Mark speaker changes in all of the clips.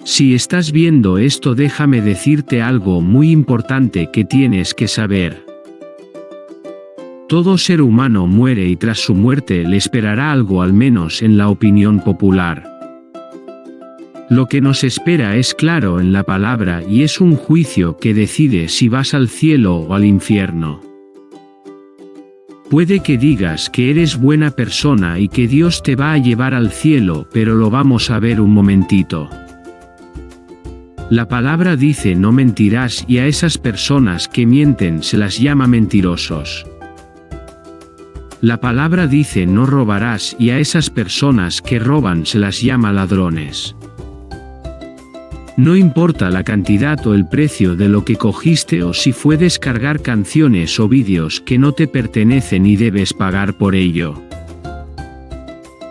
Speaker 1: Si estás viendo esto, déjame decirte algo muy importante que tienes que saber. Todo ser humano muere y tras su muerte le esperará algo, al menos en la opinión popular. Lo que nos espera es claro en la palabra y es un juicio que decide si vas al cielo o al infierno. Puede que digas que eres buena persona y que Dios te va a llevar al cielo, pero lo vamos a ver un momentito. La palabra dice no mentirás y a esas personas que mienten se las llama mentirosos. La palabra dice no robarás y a esas personas que roban se las llama ladrones. No importa la cantidad o el precio de lo que cogiste o si fue descargar canciones o vídeos que no te pertenecen y debes pagar por ello.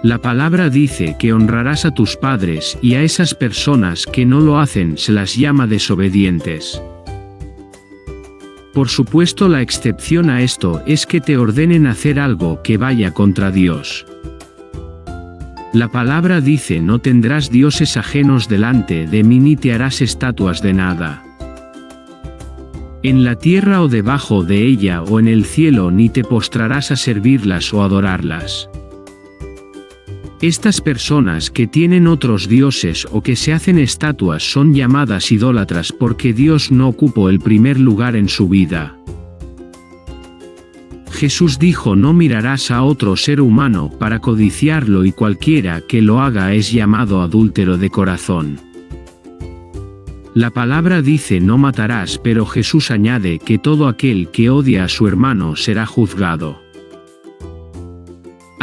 Speaker 1: La palabra dice que honrarás a tus padres y a esas personas que no lo hacen se las llama desobedientes. Por supuesto, la excepción a esto es que te ordenen hacer algo que vaya contra Dios. La palabra dice no tendrás dioses ajenos delante de mí ni te harás estatuas de nada. En la tierra o debajo de ella o en el cielo ni te postrarás a servirlas o adorarlas. Estas personas que tienen otros dioses o que se hacen estatuas son llamadas idólatras porque Dios no ocupó el primer lugar en su vida. Jesús dijo no mirarás a otro ser humano para codiciarlo y cualquiera que lo haga es llamado adúltero de corazón. La palabra dice no matarás, pero Jesús añade que todo aquel que odia a su hermano será juzgado.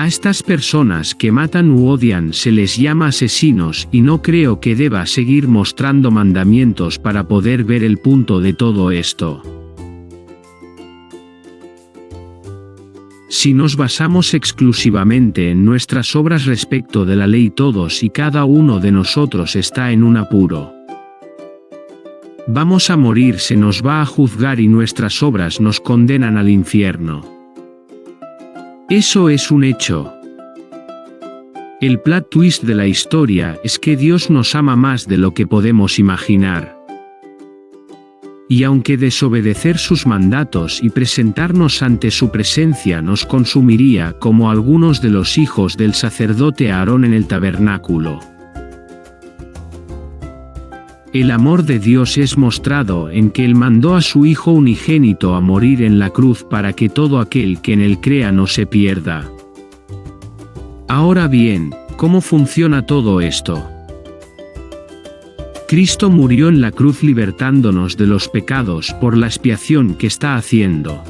Speaker 1: A estas personas que matan u odian se les llama asesinos y no creo que deba seguir mostrando mandamientos para poder ver el punto de todo esto. Si nos basamos exclusivamente en nuestras obras respecto de la ley, todos y cada uno de nosotros está en un apuro. Vamos a morir, se nos va a juzgar y nuestras obras nos condenan al infierno. Eso es un hecho. El plot twist de la historia es que Dios nos ama más de lo que podemos imaginar. Y aunque desobedecer sus mandatos y presentarnos ante su presencia nos consumiría como algunos de los hijos del sacerdote Aarón en el tabernáculo, el amor de Dios es mostrado en que Él mandó a su Hijo unigénito a morir en la cruz para que todo aquel que en Él crea no se pierda. Ahora bien, ¿cómo funciona todo esto? Cristo murió en la cruz libertándonos de los pecados por la expiación que está haciendo.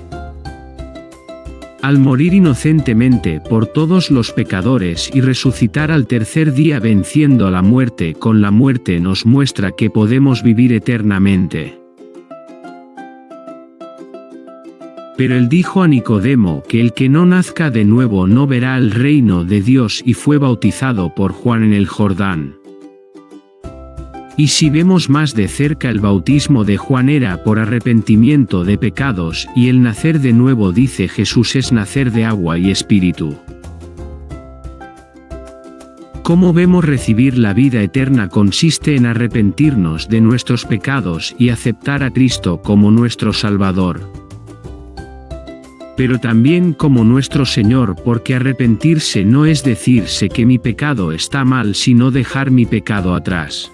Speaker 1: Al morir inocentemente por todos los pecadores y resucitar al tercer día venciendo a la muerte con la muerte, nos muestra que podemos vivir eternamente. Pero él dijo a Nicodemo que el que no nazca de nuevo no verá el reino de Dios y fue bautizado por Juan en el Jordán. Y si vemos más de cerca, el bautismo de Juan era por arrepentimiento de pecados y el nacer de nuevo, dice Jesús, es nacer de agua y espíritu. ¿Cómo vemos recibir la vida eterna? Consiste en arrepentirnos de nuestros pecados y aceptar a Cristo como nuestro Salvador, pero también como nuestro Señor, porque arrepentirse no es decirse que mi pecado está mal, sino dejar mi pecado atrás.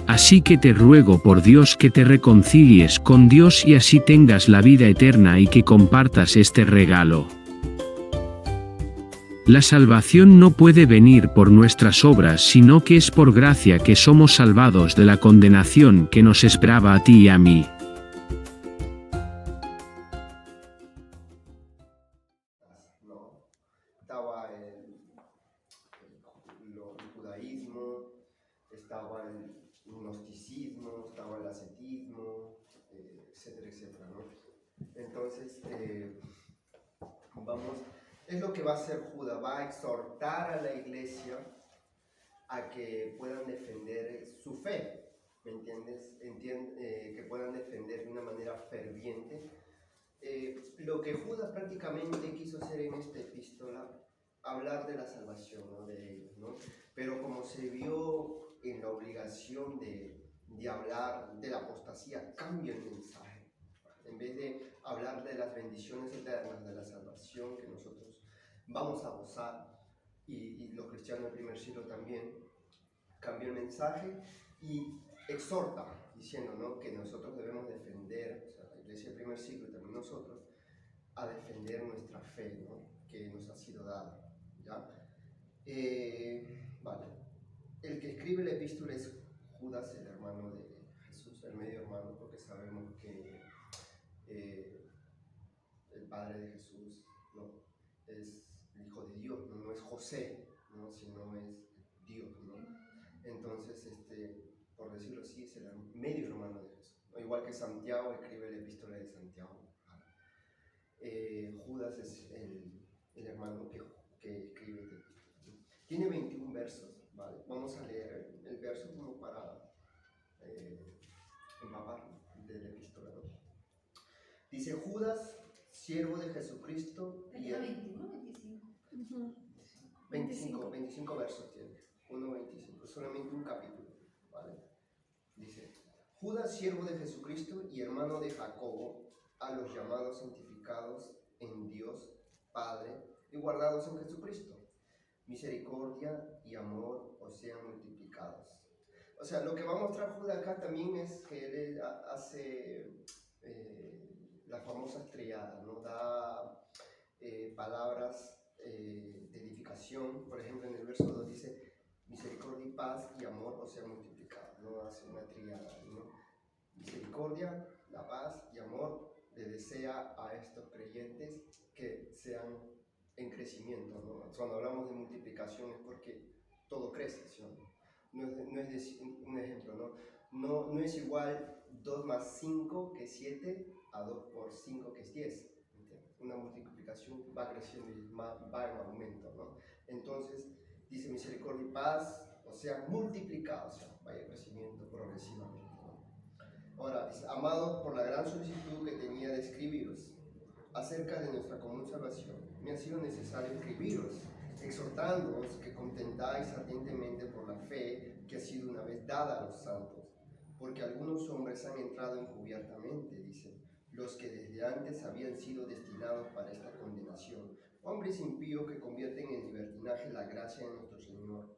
Speaker 1: Así que te ruego por Dios que te reconcilies con Dios y así tengas la vida eterna y que compartas este regalo. La salvación no puede venir por nuestras obras, sino que es por gracia que somos salvados de la condenación que nos esperaba a ti y a mí.
Speaker 2: Estaba el judaísmo, estaba el gnosticismo, estaba el ascetismo, etcétera, etcétera, ¿no? Entonces, es lo que va a hacer Judas, va a exhortar a la iglesia a que puedan defender su fe, ¿me entiendes? Que puedan defender de una manera ferviente. Lo que Judas prácticamente quiso hacer en esta epístola, hablar de la salvación, ¿no? De ellos, ¿no? Pero como se vio en la obligación de hablar de la apostasía, cambia el mensaje. En vez de hablar de las bendiciones eternas, de la salvación que nosotros vamos a gozar, y los cristianos del primer siglo también, cambia el mensaje y exhorta, diciendo, ¿no?, que nosotros debemos defender, o sea, la iglesia del primer siglo y también nosotros, a defender nuestra fe, ¿no?, que nos ha sido dada, ¿ya? Vale. El que escribe la epístola es Judas, el hermano de Jesús, el medio hermano, porque sabemos que el padre de Jesús, ¿no?, es el hijo de Dios, no es José, ¿no?, sino es Dios, ¿no? Entonces, por decirlo así, es el medio hermano de Jesús, ¿no? Igual que Santiago escribe la epístola de Santiago. Judas es el hermano que escribe esta epístola, ¿no? Tiene 21 versos, ¿vale? Vamos a leer el verso como para empapar de la epístola, ¿no? Dice: Judas, siervo de Jesucristo.
Speaker 3: ¿Tenía 21 o 25?
Speaker 2: 25 versos tiene, 1:25, solamente un capítulo, ¿vale? Dice: Judas, siervo de Jesucristo y hermano de Jacobo, a los llamados santificados en Dios Padre y guardados en Jesucristo, misericordia y amor os sean multiplicados. O sea, lo que va a mostrar Judas acá también es que él hace la famosa estrellada, ¿no? Da palabras de edificación. Por ejemplo, en el verso 2 dice: misericordia y paz y amor os sean multiplicados, ¿no? Hace una triada, ¿no? Misericordia, la paz y amor le desea a estos creyentes que sean en crecimiento, ¿no? Cuando hablamos de multiplicación es porque todo crece, ¿sí? No es un ejemplo, ¿no? No es igual 2 más 5 que 7 a 2 por 5 que es 10. ¿Entiendes? Una multiplicación va creciendo y va en aumento, ¿no? Entonces, dice misericordia y paz, o sea, multiplicados, o sea, vaya crecimiento progresivamente, ¿no? Ahora, dice: amados, por la gran solicitud que tenía de escribiros acerca de nuestra común salvación, me ha sido necesario escribiros, exhortándoos que contentáis ardientemente por la fe que ha sido una vez dada a los santos, porque algunos hombres han entrado encubiertamente, dice, los que desde antes habían sido destinados para esta condenación, hombres impíos que convierten en libertinaje la gracia de nuestro Señor,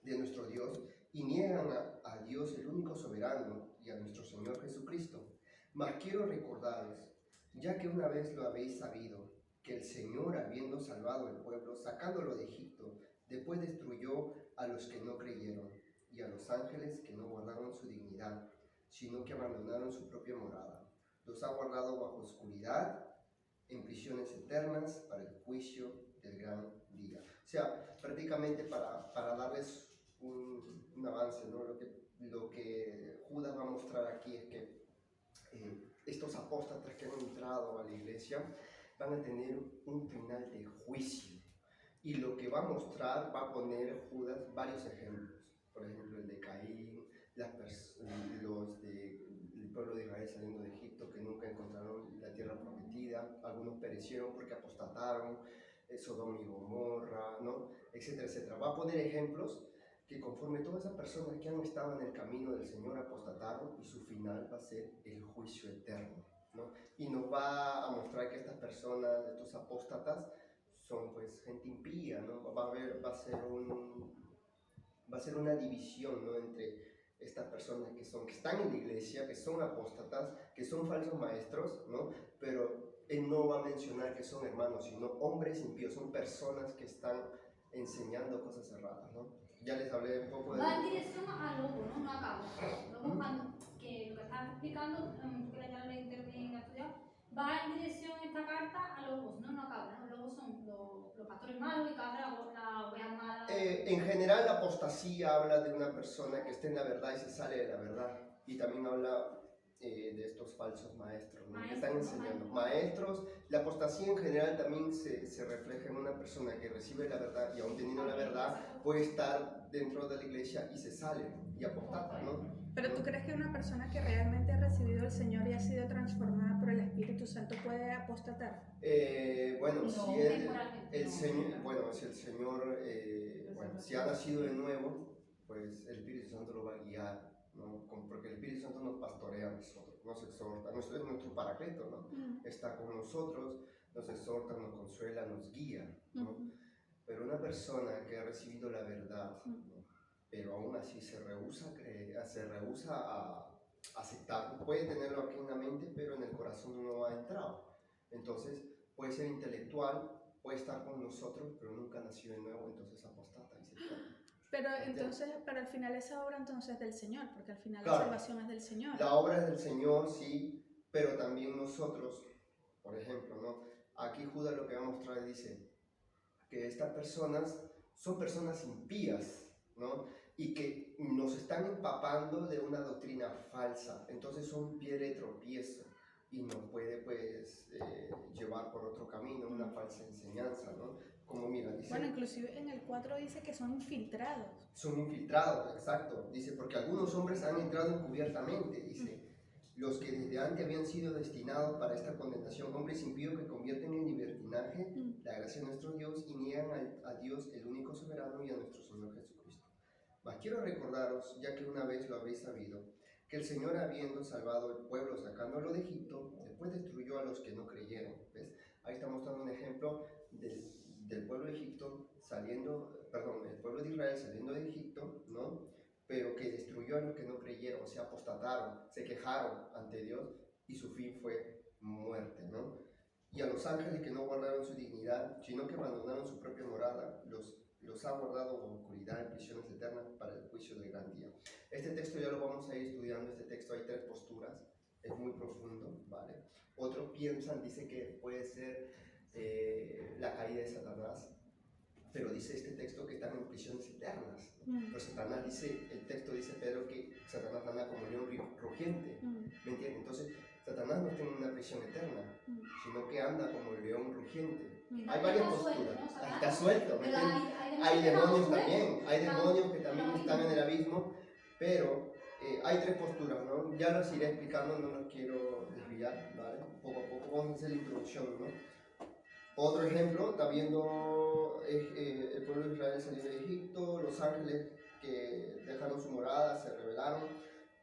Speaker 2: de nuestro Dios, y niegan a Dios el único soberano y a nuestro Señor Jesucristo. Mas quiero recordaros, ya que una vez lo habéis sabido, que el Señor, habiendo salvado al pueblo, sacándolo de Egipto, después destruyó a los que no creyeron, y a los ángeles que no guardaron su dignidad, sino que abandonaron su propia morada. Los ha guardado bajo oscuridad, en prisiones eternas, para el juicio del gran día. O sea, prácticamente para darles un avance, ¿no? Lo que Judas va a mostrar aquí es que estos apóstatas que han entrado a la iglesia van a tener un final de juicio. Y lo que va a mostrar, va a poner Judas varios ejemplos. Por ejemplo, el de Caín, los del pueblo de Israel saliendo de Egipto, que nunca encontraron la tierra prometida. Algunos perecieron porque apostataron, Sodoma y Gomorra, ¿no? Etcétera, etcétera. Va a poner ejemplos que conforme todas esas personas que han estado en el camino del Señor apostataron, y su final va a ser el juicio eterno, ¿no? Y nos va a mostrar que estas personas, estos apóstatas, son pues gente impía, ¿no? Va a ser una división, ¿no?, entre estas personas que están en la iglesia, que son apóstatas, que son falsos maestros, ¿no? Pero él no va a mencionar que son hermanos, sino hombres impíos, son personas que están enseñando cosas erradas, ¿no? Ya les hablé un poco de...
Speaker 3: Va en dirección a lobo, ¿no? No a cabo. Lobo, que lo que estás explicando, que ya lo interviene a estudiar, va en dirección esta carta a lobos, no a cabras, ¿no? Lobos son los pastores malos y cabras la oveja mala.
Speaker 2: En general, la apostasía habla de una persona que está en la verdad y se sale de la verdad. Y también habla de estos falsos maestros, ¿no?, que están enseñando. Maestros, la apostasía en general también se refleja en una persona que recibe la verdad y aún teniendo la verdad puede estar dentro de la iglesia y se sale y apostata, ¿no?
Speaker 4: Pero ¿tú crees que una persona que realmente ha recibido al Señor y ha sido transformada por el Espíritu Santo puede apostatar?
Speaker 2: Bueno,
Speaker 3: No,
Speaker 2: si
Speaker 3: temporalmente no.
Speaker 2: si el Señor, si ha nacido de nuevo, pues el Espíritu Santo lo va a guiar ¿no? Porque el Espíritu Santo nos pastorea a nosotros, nos exhorta, es nuestro paracleto, ¿no? Está con nosotros, nos exhorta, nos consuela, nos guía, ¿no? Pero una persona que ha recibido la verdad, ¿no? Pero aún así se rehúsa a creer, se rehúsa a aceptarlo, puede tenerlo aquí en la mente, pero en el corazón no ha entrado. Entonces puede ser intelectual, puede estar con nosotros, pero nunca nació de nuevo, entonces apostata y se pierde.
Speaker 4: Pero entonces, pero al final esa obra entonces es del Señor, porque al final
Speaker 2: Claro,
Speaker 4: la salvación es del Señor.
Speaker 2: La obra es del Señor, sí, pero también nosotros, por ejemplo, ¿no? Aquí Judas lo que va a mostrar dice que estas personas son personas impías, ¿no? Y que nos están empapando de una doctrina falsa, entonces son piedra de tropiezo y nos puede pues llevar por otro camino, una falsa enseñanza, ¿no? Como mira, dice...
Speaker 4: Bueno, inclusive en el 4 dice que son infiltrados.
Speaker 2: Son infiltrados, exacto, dice, porque algunos hombres han entrado encubiertamente, dice, los que desde antes habían sido destinados para esta condenación, hombres impíos que convierten en libertinaje la gracia de nuestro Dios y niegan a Dios, el único soberano, y a nuestro Señor Jesucristo. Mas quiero recordaros, ya que una vez lo habéis sabido, que el Señor, habiendo salvado al pueblo sacándolo de Egipto, después destruyó a los que no creyeron. ¿Ves? Ahí está mostrando un ejemplo del pueblo de Egipto el pueblo de Israel saliendo de Egipto, ¿no? Pero que destruyó a los que no creyeron, se apostataron, se quejaron ante Dios y su fin fue muerte, ¿no? Y a los ángeles que no guardaron su dignidad, sino que abandonaron su propia morada, los ha guardado en oscuridad, en prisiones eternas para el juicio del gran día. Este texto ya lo vamos a ir estudiando. Este texto hay 3 posturas, es muy profundo, ¿vale? Otros piensan, dice que puede ser la caída de Satanás, pero dice este texto que están en prisiones eternas. Pero Satanás dice, el texto dice Pedro que Satanás anda como león rugiente, ¿me entiendes? Entonces Satanás no está en una prisión eterna, sino que anda como el león rugiente. Hay varias posturas, está suelto, ¿me entiendes? Hay demonios también, hay demonios que también están en el abismo, pero hay 3 posturas, ¿no? Ya los iré explicando, no los quiero desviar, ¿vale? Poco a poco vamos a hacer la introducción, ¿no? Otro ejemplo, está viendo el pueblo de Israel salir de Egipto, los ángeles que dejaron su morada, se rebelaron,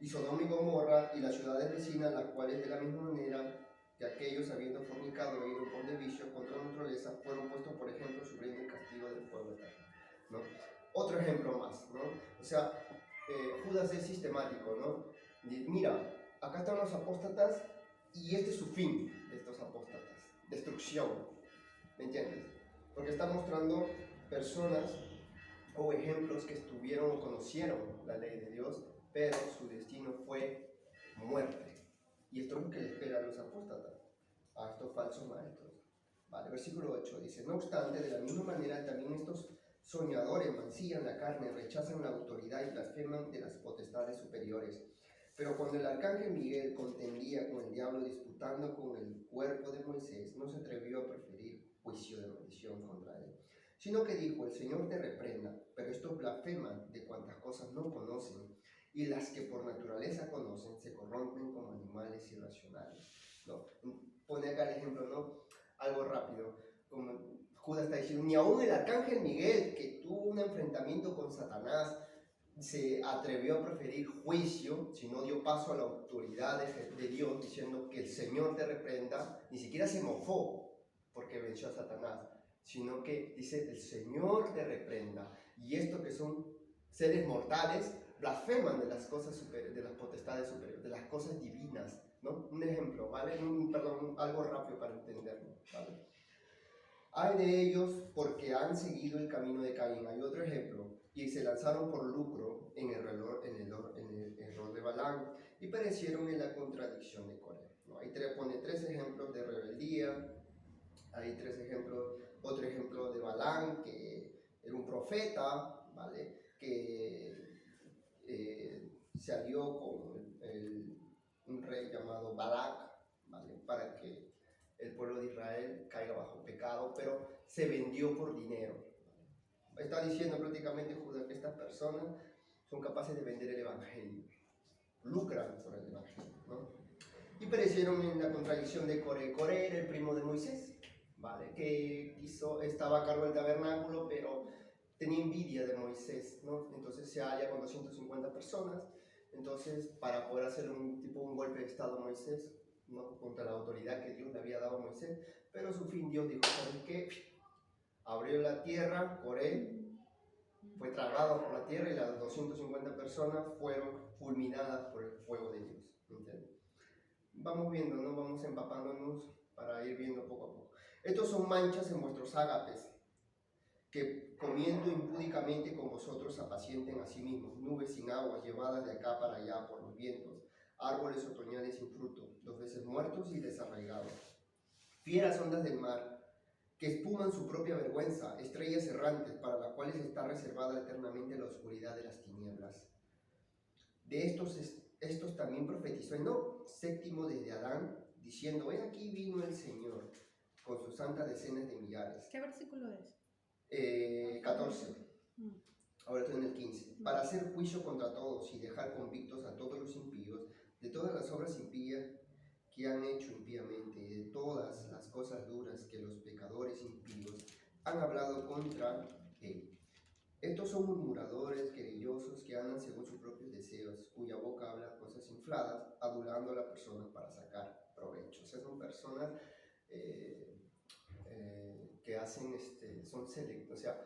Speaker 2: y Sodoma y Gomorra y las ciudades vecinas, las cuales de la misma manera que aquellos, habiendo fornicado e ido por de vicio contra la naturaleza, fueron puestos, por ejemplo, sufriendo el castigo del fuego eterno, ¿no? Otro ejemplo más, ¿no? O sea, Judas es sistemático, ¿no? Mira, acá están los apóstatas y este es su fin de estos apóstatas, destrucción. ¿Me entiendes? Porque está mostrando personas o ejemplos que estuvieron o conocieron la ley de Dios, pero su destino fue muerte. Y esto es lo que le espera a los apóstatas, a estos falsos maestros. Vale, versículo 8 dice: no obstante, de la misma manera también estos soñadores mancillan la carne, rechazan la autoridad y blasfeman de las potestades superiores. Pero cuando el arcángel Miguel contendía con el diablo disputando con el cuerpo de Moisés, no se atrevió a preferir juicio de maldición contra él, sino que dijo: el Señor te reprenda, pero estos blasfeman de cuantas cosas no conocen, y las que por naturaleza conocen se corrompen como animales irracionales, ¿no? Pone acá el ejemplo, ¿no? Algo rápido, como Judas está diciendo, ni aún el arcángel Miguel, que tuvo un enfrentamiento con Satanás, se atrevió a preferir juicio, sino dio paso a la autoridad de Dios, diciendo que el Señor te reprenda. Ni siquiera se mofó porque venció a Satanás, sino que dice: el Señor te reprenda. Y esto, que son seres mortales, blasfeman de las cosas superiores, de las potestades superiores, de las cosas divinas, ¿no? Un ejemplo, ¿vale? Algo rápido para entenderlo, ¿vale? Hay de ellos porque han seguido el camino de Caín. Hay otro ejemplo: y se lanzaron por lucro en el error de Balaam, y perecieron en la contradicción de Coré, ¿no? Ahí pone 3 ejemplos de rebeldía. Hay 3 ejemplos. Otro ejemplo de Balaam, que era un profeta, ¿vale? Que se alió con un rey llamado Balac, ¿vale? Para que el pueblo de Israel caiga bajo pecado, pero se vendió por dinero. Está diciendo prácticamente Judas que estas personas son capaces de vender el evangelio, lucran por el evangelio, ¿no? Y perecieron en la contradicción de Coré. Coré era el primo de Moisés, ¿vale? Que estaba a cargo del tabernáculo, pero tenía envidia de Moisés, ¿no? Entonces se halla con 250 personas Entonces, para poder hacer un golpe de estado a Moisés, ¿no? Contra la autoridad que Dios le había dado a Moisés, pero a su fin Dios dijo, ¿sabes qué? Abrió la tierra, Coré, fue tragado por la tierra y las 250 personas fueron fulminadas por el fuego de Dios. ¿Entiendes? Vamos viendo, ¿no? Vamos empapándonos para ir viendo poco a poco. Estos son manchas en vuestros ágapes, que comiendo impúdicamente con vosotros apacienten a sí mismos, nubes sin agua llevadas de acá para allá por los vientos, árboles otoñales sin fruto, 2 veces muertos y desarraigados, fieras ondas del mar, que espuman su propia vergüenza, estrellas errantes para las cuales está reservada eternamente la oscuridad de las tinieblas. De estos también profetizó Enoc, séptimo desde Adán, diciendo, he aquí vino el Señor, con sus santas decenas de millares.
Speaker 4: ¿Qué versículo es?
Speaker 2: 14. Ahora estoy en el 15. Para hacer juicio contra todos y dejar convictos a todos los impíos de todas las obras impías que han hecho impíamente y de todas las cosas duras que los pecadores impíos han hablado contra él. Estos son murmuradores, querellosos, que andan según sus propios deseos, cuya boca habla cosas infladas, adulando a la persona para sacar provecho. O sea, son personas que hacen, o sea,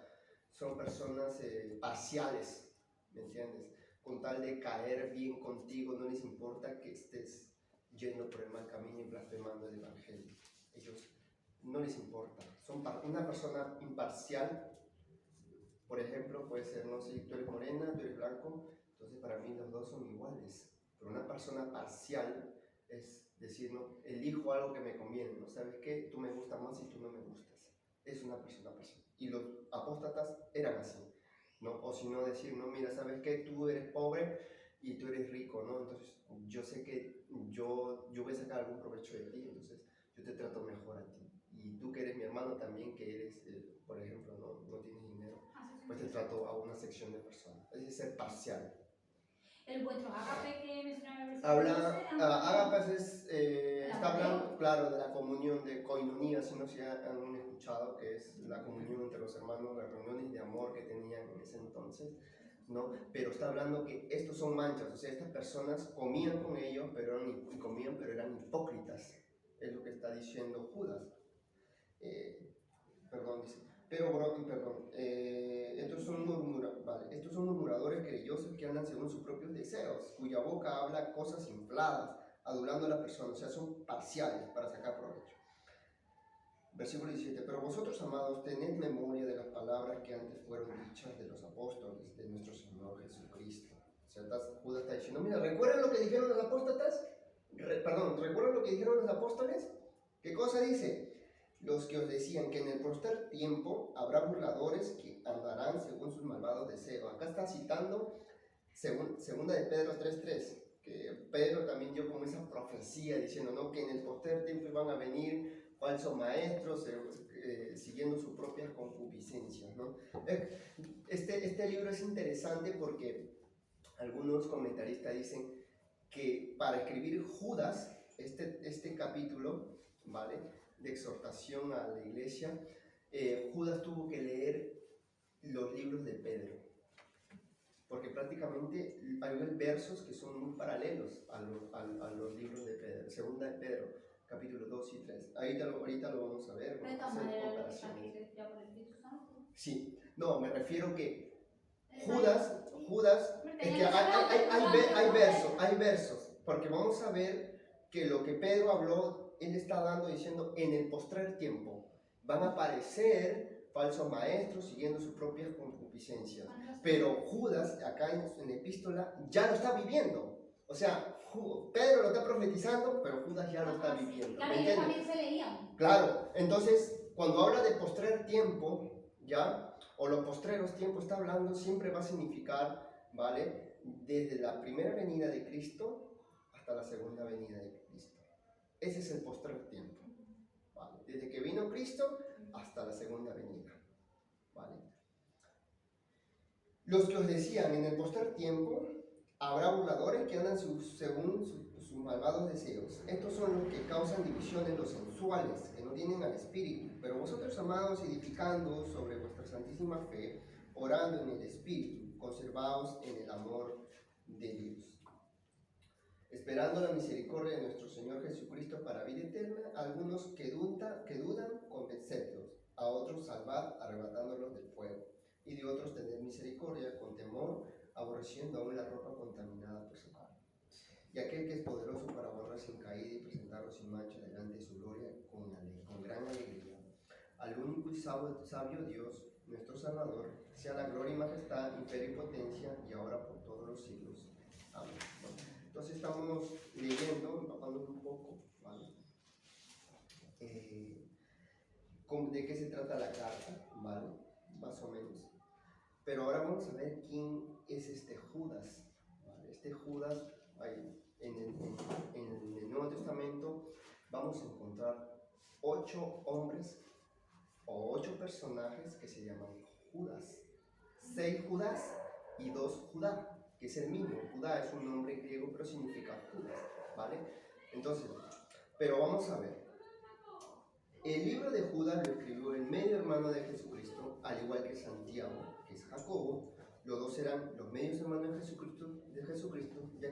Speaker 2: son personas parciales, ¿me entiendes? Con tal de caer bien contigo, no les importa que estés yendo por el mal camino y blasfemando el Evangelio. Ellos no les importa. Son una persona imparcial. Por ejemplo, puede ser, no sé, tú eres morena, tú eres blanco, entonces para mí los dos son iguales. Pero una persona parcial es decir, no, elijo algo que me conviene, ¿no? ¿Sabes qué? Tú me gustas más y tú no me gustas. Es una persona parcial. Y los apóstatas eran así, ¿no? O si no decir, no, mira, ¿sabes qué? Tú eres pobre y tú eres rico, ¿no? Entonces yo sé que yo voy a sacar algún provecho de ti, entonces yo te trato mejor a ti. Y tú que eres mi hermano también, que eres, por ejemplo, no tienes dinero, pues te trato a una sección de personas. Es decir, ser parcial.
Speaker 3: El vuestro ágape que mencionaba el
Speaker 2: Ágape está hablando, claro, de la comunión de coinonía, si no se han escuchado, que es la comunión entre los hermanos, las reuniones de amor que tenían en ese entonces, ¿no? Pero está hablando que estos son manchas, o sea, estas personas comían con ellos, pero eran hipócritas, es lo que está diciendo Judas. Dice, estos son murmuradores querellosos que andan según sus propios deseos, cuya boca habla cosas infladas, adulando a la persona, o sea, son parciales para sacar provecho. Versículo 17, pero vosotros, amados, tened memoria de las palabras que antes fueron dichas de los apóstoles de nuestro Señor Jesucristo. O sea, Judas está diciendo, mira, ¿recuerdan lo que dijeron los apóstatas? ¿Recuerdan lo que dijeron los apóstoles? ¿Qué cosa dice? Los que os decían que en el postrer tiempo habrá burladores que andarán según sus malvados deseos. Acá está citando segunda de Pedro 3:3, que Pedro también dio como esa profecía diciendo, ¿no?, que en el postrer tiempo iban a venir falsos maestros siguiendo sus propias concupiscencias, ¿no? Este libro es interesante porque algunos comentaristas dicen que para escribir Judas, este capítulo, ¿vale?, de exhortación a la iglesia, Judas tuvo que leer los libros de Pedro, porque prácticamente hay versos que son muy paralelos a los libros de Pedro. Segunda de Pedro, capítulos 2 y 3. Ahorita lo vamos a ver.
Speaker 3: De todas maneras, ya por el Espíritu Santo.
Speaker 2: Sí, no, me refiero que Judas, es que hay versos, porque vamos a ver que lo que Pedro habló, él está diciendo, en el postrer tiempo van a aparecer falsos maestros siguiendo sus propias concupiscencias. Pero Judas, acá en la epístola, ya lo está viviendo. O sea, Pedro lo está profetizando, pero Judas ya lo está viviendo.
Speaker 3: Claro, ellos también se leían.
Speaker 2: Claro, entonces, cuando habla de postrer tiempo, ¿ya? O los postreros tiempos, está hablando, siempre va a significar, ¿vale?, desde la primera venida de Cristo hasta la segunda venida de Cristo. Ese es el postrer tiempo, ¿vale? Desde que vino Cristo hasta la segunda venida, ¿vale? Los que os decían, en el postrer tiempo habrá burladores que andan según sus malvados deseos. Estos son los que causan divisiones, los sensuales, que no tienen al Espíritu. Pero vosotros, amados, edificando sobre vuestra santísima fe, orando en el Espíritu, conservaos en el amor de Dios. esperando la misericordia de nuestro Señor Jesucristo para vida eterna, algunos que dudan, convencedlos, a otros salvad, arrebatándolos del fuego, y de otros tener misericordia, con temor, aborreciendo aún la ropa contaminada por su carne. Y aquel que es poderoso para borrar sin caída y presentarlos sin mancha delante de su gloria con gran alegría. Al único y sabio Dios, nuestro Salvador, sea la gloria y majestad, imperio y potencia, y ahora por todos los siglos. Amén. Entonces estamos leyendo, empapándonos un poco, ¿vale? De qué se trata la carta, ¿vale? Más o menos. Pero ahora vamos a ver quién es este Judas, ¿vale? Este Judas, en el Nuevo Testamento vamos a encontrar 8 hombres o 8 personajes que se llaman Judas. 6 Judas y 2 Judá, que es el mismo. Judá es un nombre griego, pero significa Judas, ¿vale? Entonces, pero vamos a ver. El libro de Judas lo escribió el medio hermano de Jesucristo, al igual que Santiago, que es Jacobo. Los dos eran los medios hermanos de Jesucristo, ya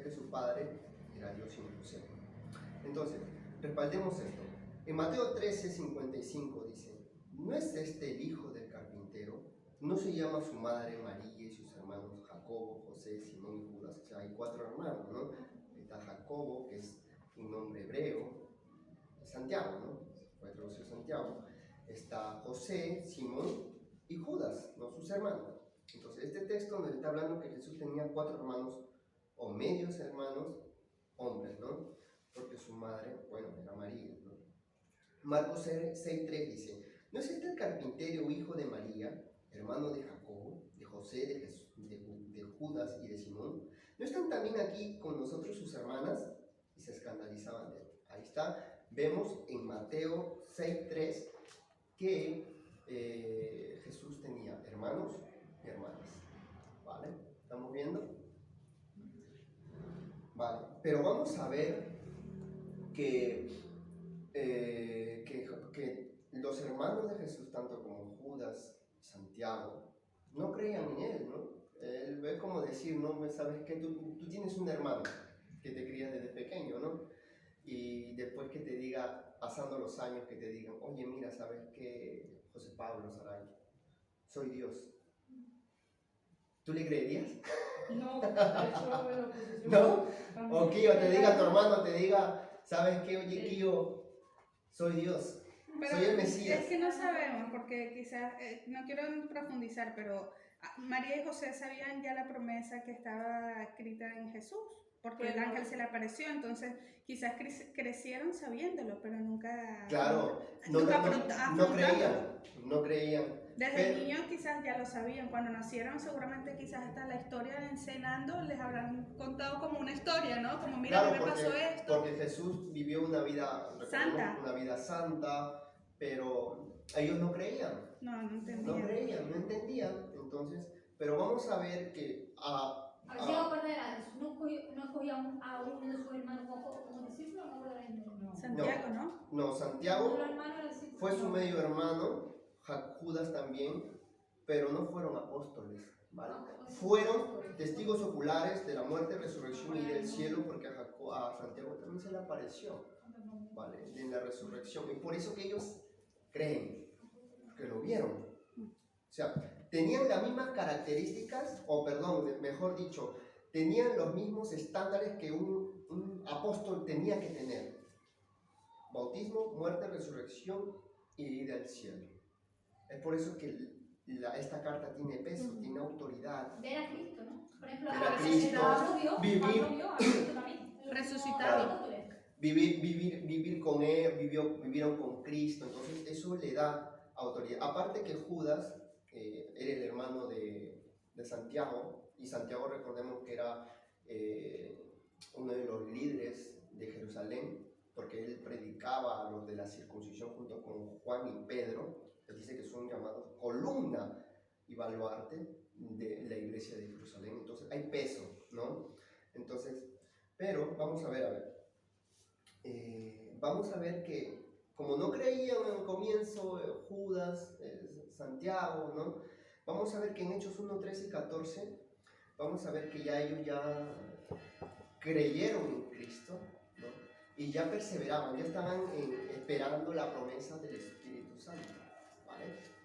Speaker 2: que su padre era Dios y José. Entonces, respaldemos esto. En Mateo 13:55 dice: ¿no es este el hijo del carpintero? ¿No se llama su madre María y sus hermanos Jacobo, José, Simón y Judas? O sea, hay 4 hermanos, ¿no? Está Jacobo, que es un nombre hebreo, Santiago, ¿no? Fue traducido Santiago. Está José, Simón y Judas, ¿no? Sus hermanos. Entonces, este texto nos está hablando que Jesús tenía 4 hermanos o medios hermanos, hombres, ¿no? Porque su madre, bueno, era María, ¿no? Marcos 6:3 dice: ¿no es este el carpintero, hijo de María, hermano de Jacobo, de José, de Judas y de Simón? ¿No están también aquí con nosotros sus hermanas? Y se escandalizaban de él. Ahí está. Vemos en Mateo 6:3 que Jesús tenía hermanos y hermanas. ¿Vale? ¿Estamos viendo? Vale. Pero vamos a ver que los hermanos de Jesús, tanto como Judas y Santiago, no creían en él, ¿no? Él ve como decir, no, sabes que tú tienes un hermano que te crías desde pequeño, ¿no? Y después que te diga, pasando los años, que te digan, oye, mira, ¿sabes qué, José Pablo Saray? Soy Dios. ¿Tú le creerías?
Speaker 5: No, de hecho, bueno, pues yo
Speaker 2: ¿No?
Speaker 5: también.
Speaker 2: O Kio te diga, tu hermano te diga, ¿sabes qué? Oye, Kio, soy Dios.
Speaker 4: Pero
Speaker 2: Soy el Mesías.
Speaker 4: es que no sabemos, porque quizás, no quiero profundizar, pero María y José sabían ya la promesa que estaba escrita en Jesús, porque el ángel se le apareció, entonces quizás crecieron sabiéndolo, pero nunca...
Speaker 2: Claro,
Speaker 4: nunca
Speaker 2: no creían.
Speaker 4: Desde
Speaker 2: Pero-
Speaker 4: niños quizás ya lo sabían, cuando nacieron seguramente quizás hasta la historia enseñando les habrán contado como una historia, ¿no? Como mira,
Speaker 2: Claro,
Speaker 4: a mí me pasó esto.
Speaker 2: porque Jesús vivió una vida
Speaker 4: Santa.
Speaker 2: una vida santa, pero ellos no creían.
Speaker 4: No
Speaker 2: No
Speaker 4: entendía.
Speaker 2: creían, no entendían. Entonces, pero vamos a ver que
Speaker 3: A ver si hago perder a Jesús. No escogía a uno de sus hermanos como discípulo, no lo no.
Speaker 4: Santiago, ¿no?
Speaker 2: no, Santiago
Speaker 3: Uno de los hermanos era discípulo.
Speaker 2: fue su medio hermano, Judas también, pero no fueron apóstoles, ¿vale? Fueron testigos oculares de la muerte, resurrección y del cielo, porque a Santiago también se le apareció, ¿vale? En la resurrección. Y por eso que ellos creen, que lo vieron. O sea, tenían las mismas características, o perdón, mejor dicho, tenían los mismos estándares que un apóstol tenía que tener. Bautismo, muerte, resurrección y ida al cielo. Es por eso que esta carta tiene peso, tiene autoridad.
Speaker 3: Ver a Cristo, ¿no? Por ejemplo,
Speaker 2: Ver a
Speaker 3: a
Speaker 2: Cristo, vivir.
Speaker 3: Pablo vio a Cristo también.
Speaker 4: Resucitado.
Speaker 2: Vivir con él, vivieron con Cristo, entonces eso le da autoridad. Aparte que Judas era el hermano de Santiago, y Santiago recordemos que era uno de los líderes de Jerusalén, porque él predicaba a los de la circuncisión junto con Juan y Pedro. Él dice que son llamados columna y baluarte de la iglesia de Jerusalén. Entonces hay peso, ¿no? Entonces, pero vamos a ver. Vamos a ver que como no creían en el comienzo Judas, Santiago, ¿no? Vamos a ver que en Hechos 1, 13 y 14, vamos a ver que ya ellos creyeron en Cristo, ¿no? Y ya perseveraban, ya estaban esperando la promesa del Espíritu Santo, ¿vale?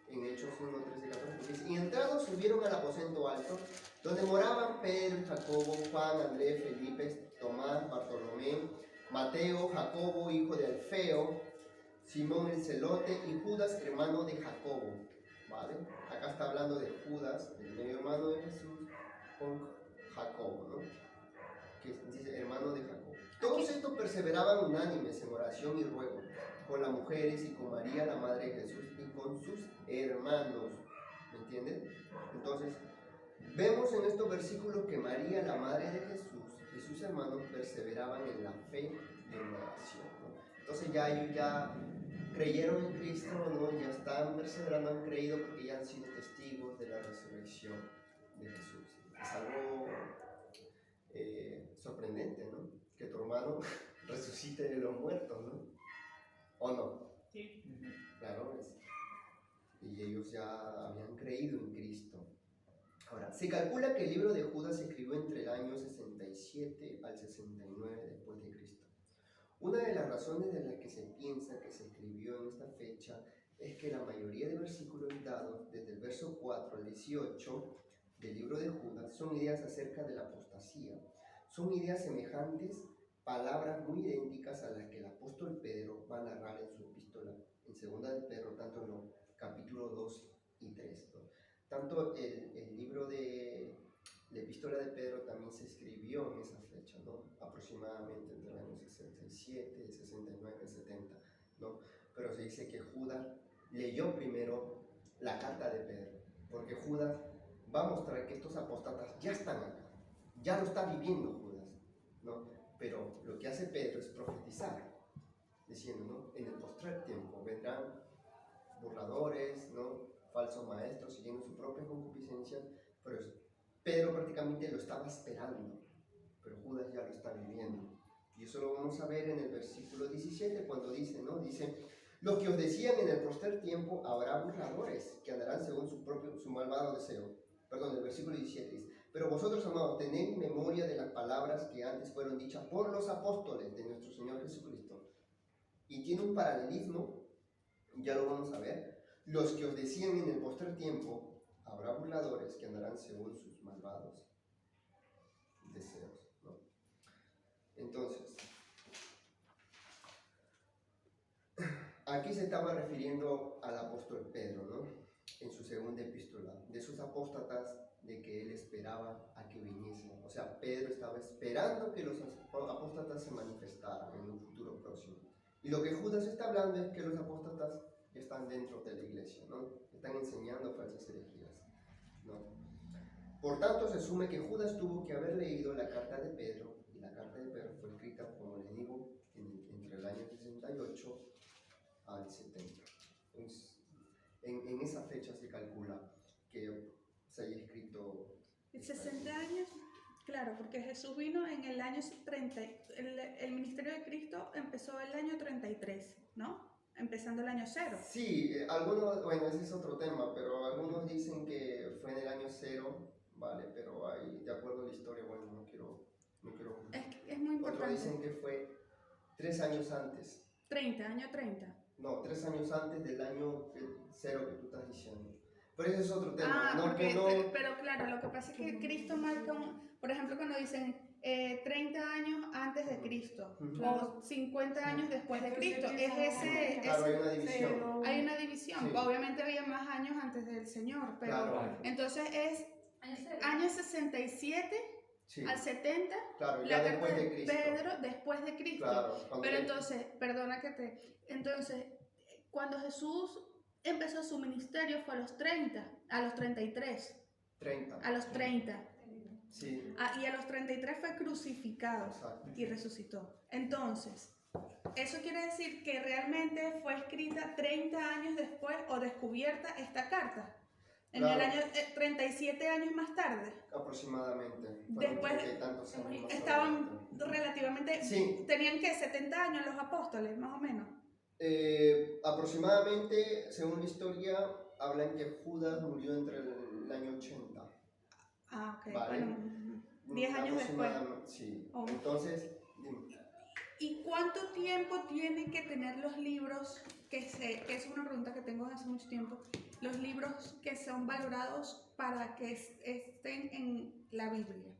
Speaker 2: En Hechos 1, 13, 14, dice, y entrados subieron al aposento alto, donde moraban Pedro, Jacobo, Juan, Andrés, Felipe, Tomás, Bartolomé, Mateo, Jacobo, hijo de Alfeo, Simón el celote y Judas, hermano de Jacobo, ¿vale? Acá está hablando de Judas, el medio hermano de Jesús, con Jacobo, ¿no? Que dice hermano de Jacobo. Todos estos perseveraban unánimes en oración y ruego, con las mujeres y con María, la madre de Jesús, y con sus hermanos, ¿me entienden? Entonces, vemos en estos versículos que María, la madre de Jesús, y sus hermanos perseveraban en la fe y en la oración, ¿no? Entonces ya ellos ya creyeron en Cristo, ¿no? Ya están perseverando, han creído porque ya han sido testigos de la resurrección de Jesús. Es algo sorprendente, ¿no? Que tu hermano resucite de los muertos, ¿no? ¿O no?
Speaker 5: Sí.
Speaker 2: Claro, y ellos ya habían creído en Cristo. Ahora, se calcula que el libro de Judas se escribió entre el año 67 al 69 después de Cristo. Una de las razones de las que se piensa que se escribió en esta fecha es que la mayoría de versículos dados, desde el verso 4 al 18 del libro de Judas, son ideas acerca de la apostasía. Son ideas semejantes, palabras muy idénticas a las que el apóstol Pedro va a narrar en su epístola, en segunda de Pedro, tanto en los capítulos 2 y 3, ¿no? Tanto el libro de la epístola de Pedro también se escribió en esa fecha, ¿no? Aproximadamente entre el año 67, 69, 70, ¿no? Pero se dice que Judas leyó primero la carta de Pedro, porque Judas va a mostrar que estos apóstatas ya están acá, ya lo está viviendo Judas, ¿no? Pero lo que hace Pedro es profetizar, diciendo, ¿no? En el postrer tiempo vendrán burladores, ¿no? Falsos maestros siguiendo su propia concupiscencia, pero Pedro prácticamente lo estaba esperando, pero Judas ya lo está viviendo. Y eso lo vamos a ver en el versículo 17 cuando dice, ¿no? Dice, lo que os decían en el postrer tiempo, habrá burladores que andarán según su malvado deseo. Perdón, el versículo 17 dice, pero vosotros, amados, tened memoria de las palabras que antes fueron dichas por los apóstoles de nuestro Señor Jesucristo. Y tiene un paralelismo, ya lo vamos a ver. Los que os decían en el postrer tiempo, habrá burladores que andarán según sus malvados deseos, ¿no? Entonces, aquí se estaba refiriendo al apóstol Pedro, ¿no? En su segunda epístola, de esos apóstatas de que él esperaba a que viniesen. O sea, Pedro estaba esperando que los apóstatas se manifestaran en un futuro próximo. Y lo que Judas está hablando es que los apóstatas están dentro de la iglesia, ¿no? Están enseñando falsas herejías, ¿no? Por tanto, se asume que Judas tuvo que haber leído la carta de Pedro, y la carta de Pedro fue escrita, como les digo, entre el año 68 al 70. Entonces, en esa fecha se calcula que se haya escrito...
Speaker 4: 60 años, claro, porque Jesús vino en el año 30, el ministerio de Cristo empezó el año 33, ¿no? Empezando el año 0.
Speaker 2: Sí, algunos, bueno, ese es otro tema, pero algunos dicen que fue en el año 0, ¿vale? Pero ahí, de acuerdo a la historia, bueno, no quiero...
Speaker 4: Es muy importante.
Speaker 2: Otros dicen que fue 3 años antes.
Speaker 4: 30, año 30.
Speaker 2: No, 3 años antes del año 0 que tú estás diciendo. Pero ese es otro tema.
Speaker 4: Ah,
Speaker 2: no,
Speaker 4: porque,
Speaker 2: no...
Speaker 4: pero claro, lo que pasa es que Cristo marca, por ejemplo, cuando dicen 30 años antes de Cristo, o 50 años después de Cristo, es ese...
Speaker 2: Claro, hay una división.
Speaker 4: Hay una división.
Speaker 2: Sí.
Speaker 4: Obviamente había más años antes del Señor, pero
Speaker 2: Claro.
Speaker 4: entonces es año 67
Speaker 2: Sí.
Speaker 4: al 70,
Speaker 2: Claro,
Speaker 4: la
Speaker 2: ya
Speaker 4: carta
Speaker 2: después de Cristo.
Speaker 4: Pedro después de Cristo.
Speaker 2: Claro,
Speaker 4: Pero entonces, perdona que te... Entonces, cuando Jesús empezó su ministerio fue a los 30, a los 33,
Speaker 2: 30.
Speaker 4: a los 30.
Speaker 2: Sí.
Speaker 4: Y a los 33 fue crucificado
Speaker 2: Exacto.
Speaker 4: y resucitó. Entonces, eso quiere decir que realmente fue escrita 30 años después o descubierta esta carta. En
Speaker 2: Claro.
Speaker 4: el año 37 años más tarde.
Speaker 2: Aproximadamente.
Speaker 4: Después
Speaker 2: tantos años más
Speaker 4: estaban
Speaker 2: tarde.
Speaker 4: relativamente...
Speaker 2: Sí.
Speaker 4: Tenían que 70 años los apóstoles, más o menos.
Speaker 2: Aproximadamente, según la historia, hablan que Judas murió entre el año 80.
Speaker 4: Ah, ok.
Speaker 2: Vale.
Speaker 4: Bueno, 10 años después.
Speaker 2: Sí.
Speaker 4: Oh.
Speaker 2: Entonces, dime.
Speaker 4: ¿Y cuánto tiempo tienen que tener los libros, que es una pregunta que tengo desde hace mucho tiempo, los libros que son valorados para que estén en la Biblia?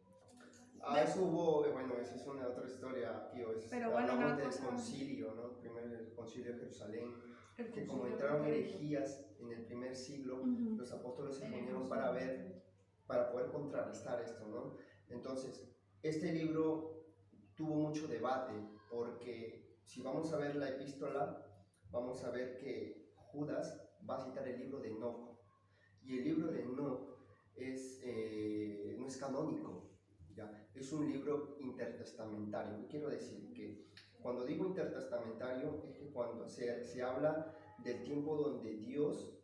Speaker 2: Eso hubo, bueno, esa es una otra historia, tío.
Speaker 4: Pero bueno,
Speaker 2: hablamos
Speaker 4: una
Speaker 2: del
Speaker 4: cosa-
Speaker 2: concilio, ¿no? Primero el concilio de Jerusalén,
Speaker 5: El
Speaker 2: que como
Speaker 5: concilio
Speaker 2: entraron
Speaker 5: vaticano.
Speaker 2: herejías en el primer siglo,
Speaker 4: Ujú.
Speaker 2: los apóstoles se
Speaker 5: En el
Speaker 2: reunieron
Speaker 5: concilio.
Speaker 2: para poder contrarrestar esto, ¿no? Entonces, este libro tuvo mucho debate, porque si vamos a ver la epístola, vamos a ver que Judas va a citar el libro de Enoc, y el libro de Enoc no es canónico, ¿ya? Es un libro intertestamentario. ¿Qué quiero decir? Que cuando digo intertestamentario es que cuando se habla del tiempo donde Dios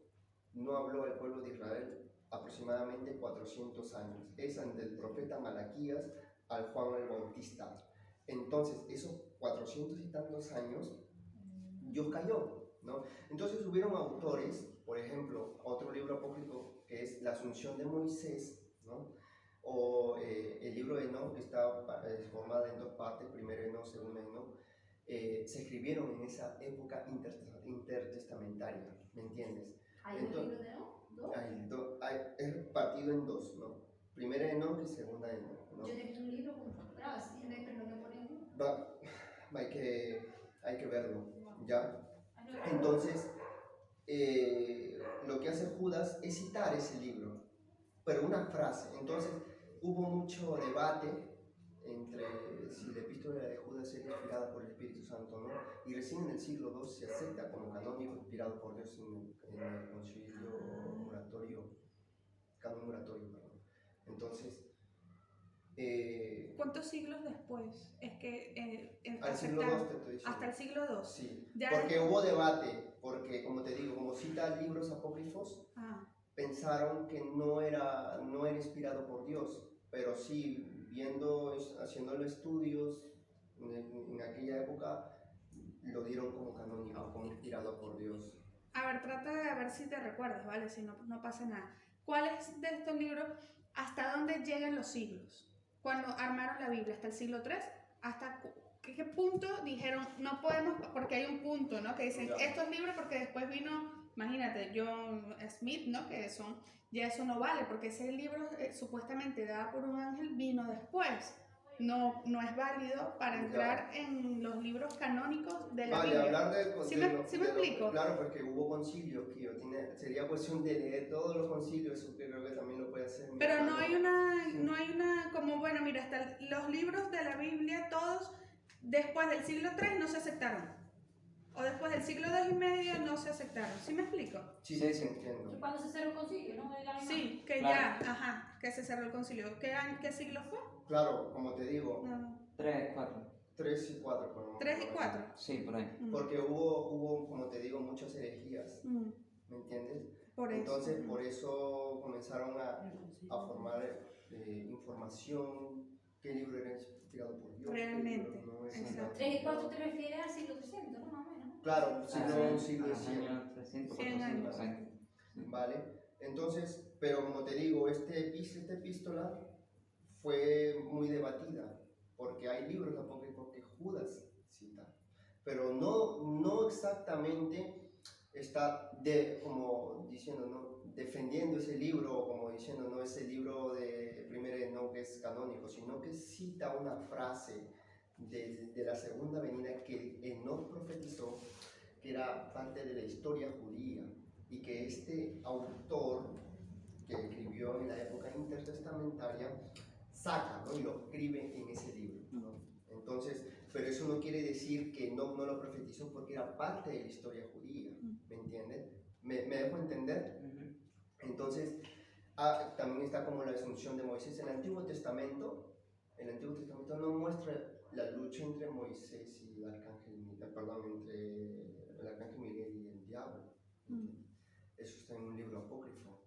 Speaker 2: no habló al pueblo de Israel aproximadamente 400 años. Es desde el profeta Malaquías al Juan el Bautista. Entonces, esos 400 y tantos años, Dios cayó, ¿no? Entonces hubieron autores, por ejemplo, otro libro apócrifo que es La Asunción de Moisés, ¿no? O el libro de Enoc, que está formado en dos partes, primero Enoc, segundo Enoc, se escribieron en esa época intertestamentaria, ¿me entiendes?
Speaker 3: ¿Hay un
Speaker 2: Entonces,
Speaker 3: libro de no? ¿Dos?
Speaker 2: Es partido en dos, ¿no? Primera Enoc y segunda Enoc, ¿no?
Speaker 3: Yo tengo un libro con frases, pero no me ponen.
Speaker 2: Hay que verlo, ¿ya? Entonces, lo que hace Judas es citar ese libro, pero una frase. Entonces, hubo mucho debate entre si la epístola de Judas era inspirada por el Espíritu Santo o no, y recién en el siglo II se acepta como canónico inspirado por Dios en el concilio oratorio, canon oratorio, perdón. Entonces,
Speaker 4: ¿Cuántos siglos después? Es que
Speaker 2: al siglo II te estoy diciendo.
Speaker 4: hasta el siglo II.
Speaker 2: Sí,
Speaker 4: Ya
Speaker 2: porque hubo debate, porque como te digo, como cita libros apócrifos, pensaron que no era inspirado por Dios, pero sí, haciéndolo estudios en aquella época, lo dieron como canónico, como inspirado por Dios.
Speaker 4: A ver, trata de ver si te recuerdas, ¿vale? Si no, no pasa nada. ¿Cuáles de estos libros, hasta dónde llegan los siglos? Cuando armaron la Biblia, hasta el siglo III, ¿hasta qué punto dijeron, no podemos, porque hay un punto, ¿no? Que dicen,
Speaker 2: Ya.
Speaker 4: estos libros, porque después vino, imagínate, John Smith, ¿no? Que ya eso no vale, porque ese libro supuestamente dado por un ángel vino después. No es válido para entrar en los libros canónicos de la Biblia.
Speaker 2: Hablar del concilio.
Speaker 4: ¿Sí me explico?
Speaker 2: Claro, porque hubo concilios, que sería cuestión de leer todos los concilios, eso creo que también lo puede hacer.
Speaker 4: Pero no hay una, como bueno, mira, hasta los libros de la Biblia, todos después del siglo III no se aceptaron. O después del siglo II y medio no se aceptaron. ¿Sí me explico?
Speaker 2: Sí, entiendo.
Speaker 3: Cuando se cerró el concilio, ¿no?
Speaker 4: Sí, que
Speaker 6: Claro.
Speaker 4: que se cerró el concilio. ¿Qué siglo fue?
Speaker 2: Claro, como te digo,
Speaker 4: No.
Speaker 6: 3, 4.
Speaker 2: 3 y 4. por lo
Speaker 4: 3 y
Speaker 2: menos.
Speaker 4: 4.
Speaker 6: Sí, por ahí.
Speaker 2: Porque hubo, como te digo, muchas herejías, ¿me entiendes?
Speaker 4: Por eso.
Speaker 2: Entonces, por eso comenzaron a formar información, qué libro era inspirado por Dios.
Speaker 4: Realmente,
Speaker 2: qué libro no es
Speaker 4: exacto.
Speaker 2: inspirado por
Speaker 3: 3 y 4
Speaker 2: Dios.
Speaker 3: te refieres al siglo 300, ¿no? Más o menos.
Speaker 2: Claro, siglo
Speaker 6: Ah,
Speaker 2: 100.
Speaker 6: años 300,
Speaker 4: 100 años.
Speaker 6: 400.
Speaker 2: ¿Vale? Entonces, pero como te digo, esta epístola fue muy debatida, porque hay libros apócrifos que Judas cita, pero no exactamente está como diciendo, ¿no? Defendiendo ese libro, o como diciendo, no, ese libro de primero no que es canónico, sino que cita una frase de la segunda venida que Enoc profetizó, que era parte de la historia judía, y que este autor que escribió en la época intertestamentaria saca, ¿no? Y lo escribe en ese libro, ¿no? Entonces, pero eso no quiere decir que no lo profetizó, porque era parte de la historia judía, ¿me entiendes? ¿Me dejo entender? Entonces, también está como la asunción de Moisés. El Antiguo Testamento no muestra la lucha entre Moisés y el arcángel Miguel, entre el arcángel Miguel y el diablo. Eso está en un libro apócrifo.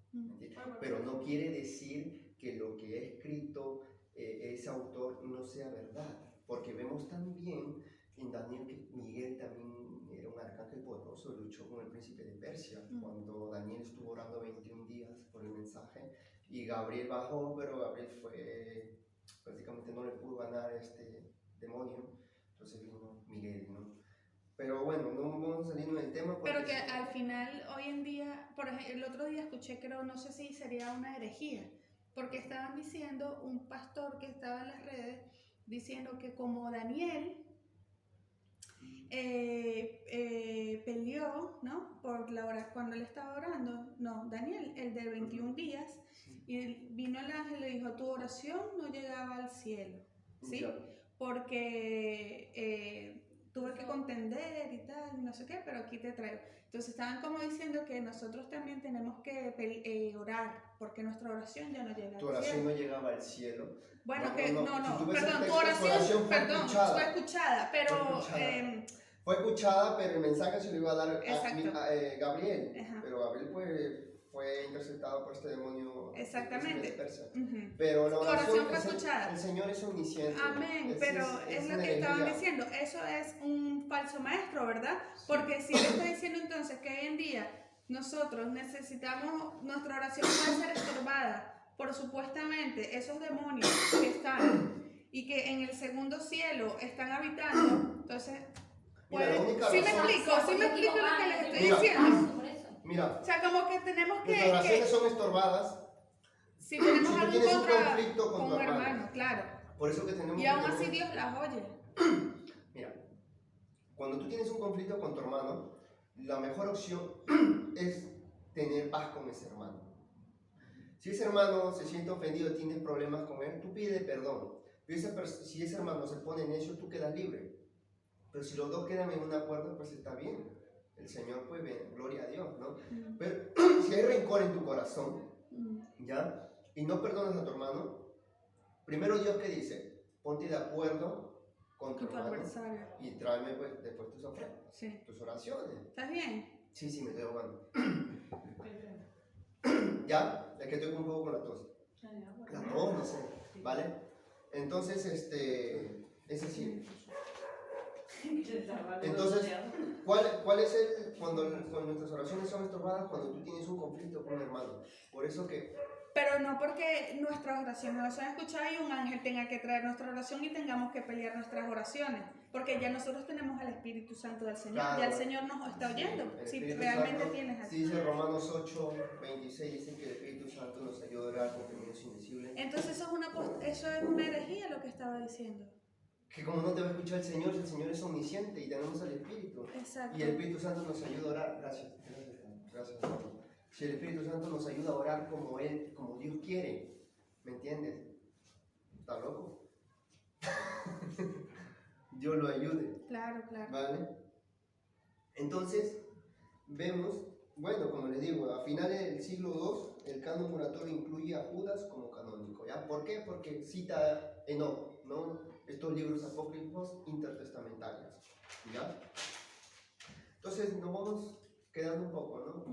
Speaker 2: Pero no quiere decir que lo que ha escrito ese autor no sea verdad, porque vemos también en Daniel que Miguel también era un arcángel poderoso, luchó con el príncipe de Persia, cuando Daniel estuvo orando 21 días por el mensaje, y Gabriel bajó, pero Gabriel fue prácticamente no le pudo ganar a este demonio, entonces vino Miguel, ¿no? Pero bueno, no vamos a salir del tema.
Speaker 4: Pero que al final, hoy en día, por ejemplo, el otro día escuché, creo, no sé si sería una herejía, porque estaban diciendo, un pastor que estaba en las redes, diciendo que como Daniel peleó, ¿no? Por la hora, cuando él estaba orando, no, Daniel, el de 21 días, y vino el ángel y le dijo, tu oración no llegaba al cielo, ¿sí?
Speaker 2: Ya.
Speaker 4: Porque tuve que contender y tal, no sé qué, pero aquí te traigo. Entonces estaban como diciendo que nosotros también tenemos que orar, porque nuestra oración ya no llega
Speaker 2: Tu
Speaker 4: al
Speaker 2: oración
Speaker 4: cielo.
Speaker 2: no llegaba al cielo.
Speaker 4: Bueno,
Speaker 2: No,
Speaker 4: que
Speaker 2: no,
Speaker 4: no,
Speaker 2: si tú ves el
Speaker 4: perdón, tu
Speaker 2: texto, su
Speaker 4: oración,
Speaker 2: fue
Speaker 4: perdón,
Speaker 2: escuchada.
Speaker 4: fue escuchada, pero
Speaker 2: Fue escuchada. Fue escuchada, pero el mensaje se lo iba a dar
Speaker 4: Exacto.
Speaker 2: a Gabriel.
Speaker 4: Ajá.
Speaker 2: Pero Gabriel pues, fue interceptado por este demonio.
Speaker 4: Exactamente.
Speaker 2: Persa.
Speaker 4: Ujú.
Speaker 2: Pero la
Speaker 4: Tu oración fue
Speaker 2: el
Speaker 4: escuchada.
Speaker 2: El Señor es omnisciente.
Speaker 4: Amén, pero es lo
Speaker 2: una
Speaker 4: que estaban
Speaker 2: herejía.
Speaker 4: diciendo, eso es un falso maestro, ¿verdad? Porque si él está diciendo entonces que hoy en día nosotros necesitamos, nuestra oración puede ser estorbada por supuestamente esos demonios que están y que en el segundo cielo están habitando, entonces,
Speaker 2: Mira, la única
Speaker 4: ¿sí me
Speaker 2: razón-
Speaker 4: explico lo que les estoy
Speaker 2: Mira.
Speaker 4: diciendo?
Speaker 3: Por eso.
Speaker 2: Mira,
Speaker 4: O sea, como que tenemos
Speaker 2: nuestras oraciones
Speaker 4: que
Speaker 2: son estorbadas.
Speaker 4: si tenemos
Speaker 2: si tú
Speaker 4: algún
Speaker 2: tienes un
Speaker 4: contra
Speaker 2: conflicto con
Speaker 4: con
Speaker 2: tu
Speaker 4: un
Speaker 2: hermano.
Speaker 4: hermano, claro,
Speaker 2: Por eso que tenemos
Speaker 4: y
Speaker 2: que
Speaker 4: aún
Speaker 2: tener-
Speaker 4: así Dios las oye.
Speaker 2: Mira, cuando tú tienes un conflicto con tu hermano, la mejor opción es tener paz con ese hermano. Si ese hermano se siente ofendido, tienes problemas con él, tú pide perdón. Pero si ese hermano se pone necio, tú quedas libre. Pero si los dos quedan en un acuerdo, pues está bien. El Señor, pues, gloria a Dios, ¿no? Pero si hay rencor en tu corazón, ¿ya? Y no perdonas a tu hermano, primero Dios, ¿qué dice? Ponte de acuerdo con tu
Speaker 4: Con tu
Speaker 2: hermano
Speaker 4: adversario.
Speaker 2: y tráeme, pues, después tus ofrendas,
Speaker 4: Sí.
Speaker 2: tus oraciones.
Speaker 4: ¿Estás bien?
Speaker 2: Sí, me estoy ahogando. ¿Ya? Es que estoy un poco con la tos. La tos, no sé, ¿vale? Entonces, es así. Entonces, ¿cuál es cuando nuestras oraciones son estorbadas? Cuando tú tienes un conflicto con un hermano. Por eso que,
Speaker 4: Pero no porque nuestras oraciones no sean escuchadas y un ángel tenga que traer nuestra oración y tengamos que pelear nuestras oraciones. Porque ya nosotros tenemos al Espíritu Santo del Señor.
Speaker 2: Claro.
Speaker 4: Ya el Señor nos está oyendo.
Speaker 2: el
Speaker 4: Si
Speaker 2: Espíritu
Speaker 4: realmente
Speaker 2: Santo,
Speaker 4: tienes así.
Speaker 2: dice Romanos 8:26, dice que el Espíritu Santo nos ayuda a orar con gemidos indecibles.
Speaker 4: Entonces eso es una herejía lo que estaba diciendo.
Speaker 2: Que como no te va a escuchar el Señor es omnisciente y tenemos al Espíritu.
Speaker 4: Exacto.
Speaker 2: Y el Espíritu Santo nos ayuda a orar. Gracias. Si el Espíritu Santo nos ayuda a orar como Dios quiere, ¿me entiendes? ¿Está loco? Dios lo ayude,
Speaker 4: Claro.
Speaker 2: ¿vale? Entonces, vemos, bueno, como les digo, a finales del siglo II, el canon moratorio incluye a Judas como canónico, ¿ya? ¿Por qué? Porque cita Enoc, ¿no? Estos libros apócrifos intertestamentarios, ¿ya? Entonces nos vamos quedando un poco, ¿no?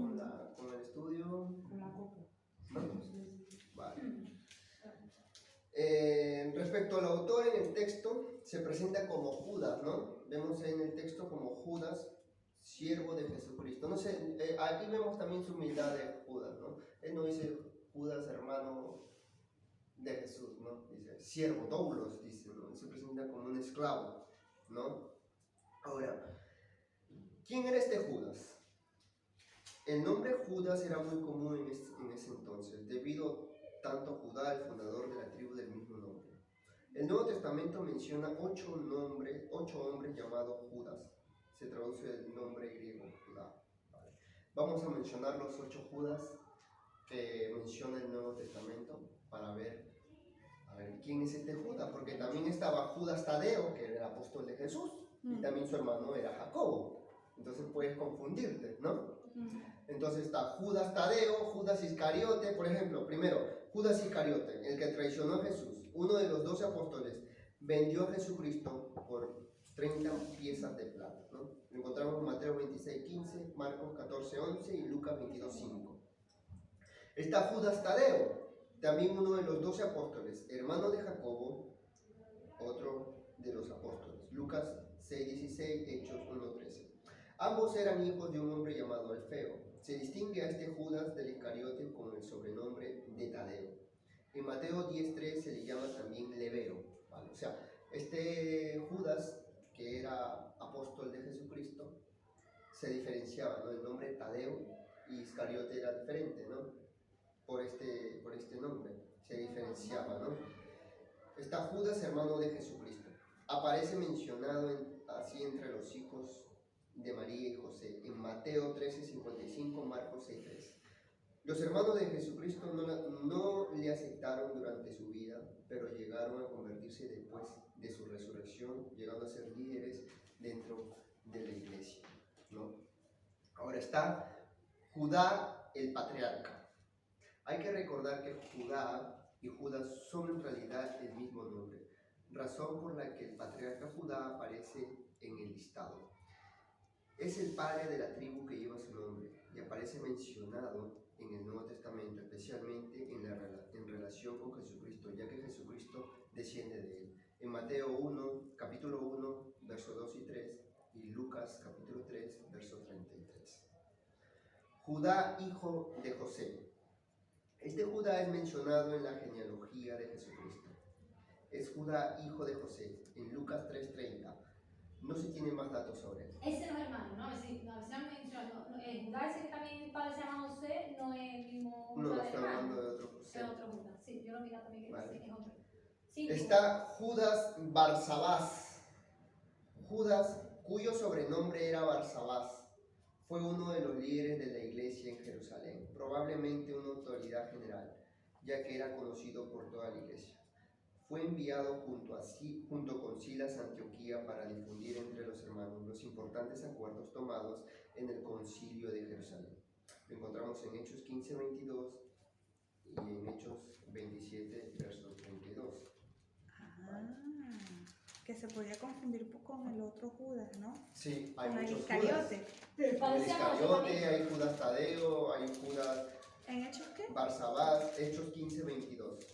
Speaker 2: Con el estudio.
Speaker 5: Con la copa.
Speaker 2: Vamos. Vale. Respecto al autor en el texto, se presenta como Judas, ¿no? Vemos en el texto como Judas, siervo de Jesucristo. No sé, aquí vemos también su humildad de Judas, ¿no? Él no dice Judas, hermano de Jesús, ¿no? Dice siervo, doulos, dice, ¿no? Se presenta como un esclavo, ¿no? Ahora, ¿quién era este Judas? El nombre Judas era muy común en ese entonces, debido tanto a Judá, el fundador de la tribu del mismo nombre. El Nuevo Testamento menciona 8 hombres llamados Judas. Se traduce el nombre griego Judá. Vale. Vamos a mencionar los 8 Judas que menciona el Nuevo Testamento para ver quién es este Judas, porque también estaba Judas Tadeo, que era el apóstol de Jesús, y también su hermano era Jacobo. Entonces puedes confundirte, ¿no? Entonces está Judas Tadeo, Judas Iscariote, por ejemplo, primero, Judas Iscariote, el que traicionó a Jesús, uno de los 12 apóstoles, vendió a Jesucristo por 30 piezas de plata, ¿no? Lo encontramos en Mateo 26:15, Marcos 14:11 y Lucas 22:5. Está Judas Tadeo, también uno de los 12 apóstoles, hermano de Jacobo, otro de los apóstoles, Lucas 6:16, Hechos 1:13. Ambos eran hijos de un hombre llamado Alfeo. Se distingue a este Judas del Iscariote con el sobrenombre de Tadeo. En Mateo 10:3 se le llama también leveo, ¿vale? O sea, este Judas, que era apóstol de Jesucristo, se diferenciaba, ¿no? El nombre Tadeo y Iscariote era diferente, ¿no? Por este nombre se diferenciaba, ¿no? Está Judas, hermano de Jesucristo. Aparece mencionado así entre los hijos de María y José en Mateo 13:55, Marcos 6:3. Los hermanos de Jesucristo no le aceptaron durante su vida, pero llegaron a convertirse después de su resurrección, llegando a ser líderes dentro de la iglesia, ¿no? Ahora está Judá el patriarca. Hay que recordar que Judá y Judas son en realidad el mismo nombre, razón por la que el patriarca Judá aparece en el listado. Es el padre de la tribu que lleva su nombre y aparece mencionado en el Nuevo Testamento, especialmente en relación con Jesucristo, ya que Jesucristo desciende de él. En Mateo 1, capítulo 1, versos 2 y 3, y Lucas, capítulo 3, verso 33. Judá, hijo de José. Este Judá es mencionado en la genealogía de Jesucristo. Es Judá, hijo de José, en Lucas 3:30. No se tienen más datos sobre él.
Speaker 3: Ese no es hermano, ¿no? Es decir, no, se han mencionado. Judá, ese que también el padre se llama José, no es el mismo
Speaker 2: No,
Speaker 3: Judá de
Speaker 2: está
Speaker 3: hermano.
Speaker 2: hablando de otro José.
Speaker 3: Es otro Judá. Sí, yo lo vi también que
Speaker 2: Vale.
Speaker 3: es otro. Sí,
Speaker 2: Está Judas Barsabás. Judas, cuyo sobrenombre era Barsabás, fue uno de los líderes de la iglesia en Jerusalén, probablemente una autoridad general, ya que era conocido por toda la iglesia. Fue enviado junto con Silas a Antioquía para difundir entre los hermanos los importantes acuerdos tomados en el concilio de Jerusalén. Lo encontramos en Hechos 15:22 y en Hechos 27, verso 32.
Speaker 4: Que se podía confundir con el otro Judas, ¿no?
Speaker 2: Sí, hay
Speaker 4: Con el
Speaker 2: muchos
Speaker 4: Iscariote.
Speaker 2: Judas. Hay Iscariote, hay Judas Tadeo, hay Judas
Speaker 4: ¿En Hechos qué?
Speaker 2: Barsabás, Hechos 15:22.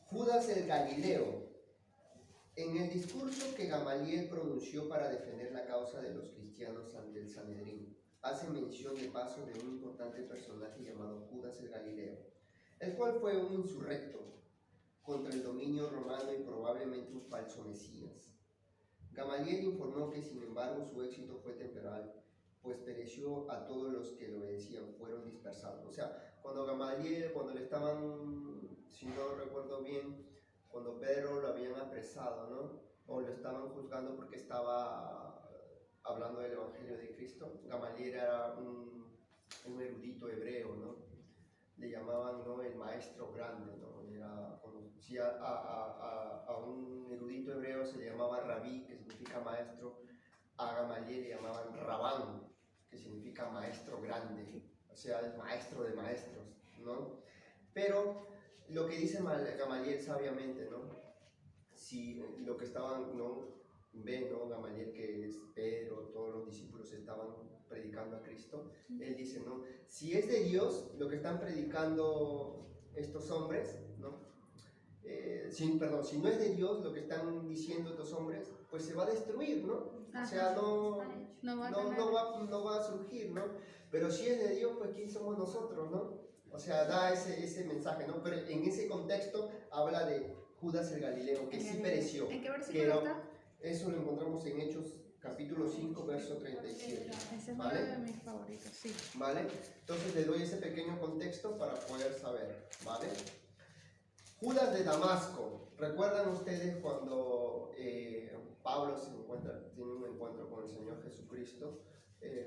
Speaker 2: Judas el Galileo. En el discurso que Gamaliel pronunció para defender la causa de los cristianos ante el Sanedrín, hace mención de paso de un importante personaje llamado Judas el Galileo, el cual fue un insurrecto contra el dominio romano y probablemente un falso mesías. Gamaliel informó que sin embargo su éxito fue temporal, pues pereció a todos los que lo obedecían, fueron dispersados. O sea, cuando Gamaliel, cuando le estaban, si no recuerdo bien, cuando Pedro lo habían apresado, ¿no? O lo estaban juzgando porque estaba hablando del Evangelio de Cristo. Gamaliel era un erudito hebreo, ¿no? Le llamaban, ¿no?, el maestro grande, ¿no? Si a un erudito hebreo se le llamaba rabí, que significa maestro, a Gamaliel le llamaban rabán, que significa maestro grande, o sea, el maestro de maestros, ¿no? Pero lo que dice Gamaliel sabiamente, ¿no? Si lo que estaban, ¿no?, ve, ¿no?, Gamaliel, que es Pedro, todos los discípulos estaban predicando a Cristo, él dice, ¿no?, si es de Dios lo que están predicando estos hombres, ¿no? Si no es de Dios lo que están diciendo estos hombres, pues se va a destruir, ¿no? O sea, no va a surgir, ¿no? Pero si es de Dios, pues ¿quién somos nosotros, no? O sea, da ese mensaje, ¿no? Pero en ese contexto habla de Judas el Galileo, que sí pereció.
Speaker 4: ¿En qué versículo está?
Speaker 2: Eso lo encontramos en Hechos capítulo 5, verso 37.
Speaker 4: Ese es
Speaker 2: ¿Vale?
Speaker 4: uno de mis favoritos, sí.
Speaker 2: ¿Vale? Entonces le doy ese pequeño contexto para poder saber, ¿vale? Judas de Damasco. ¿Recuerdan ustedes cuando Pablo tiene un encuentro con el Señor Jesucristo,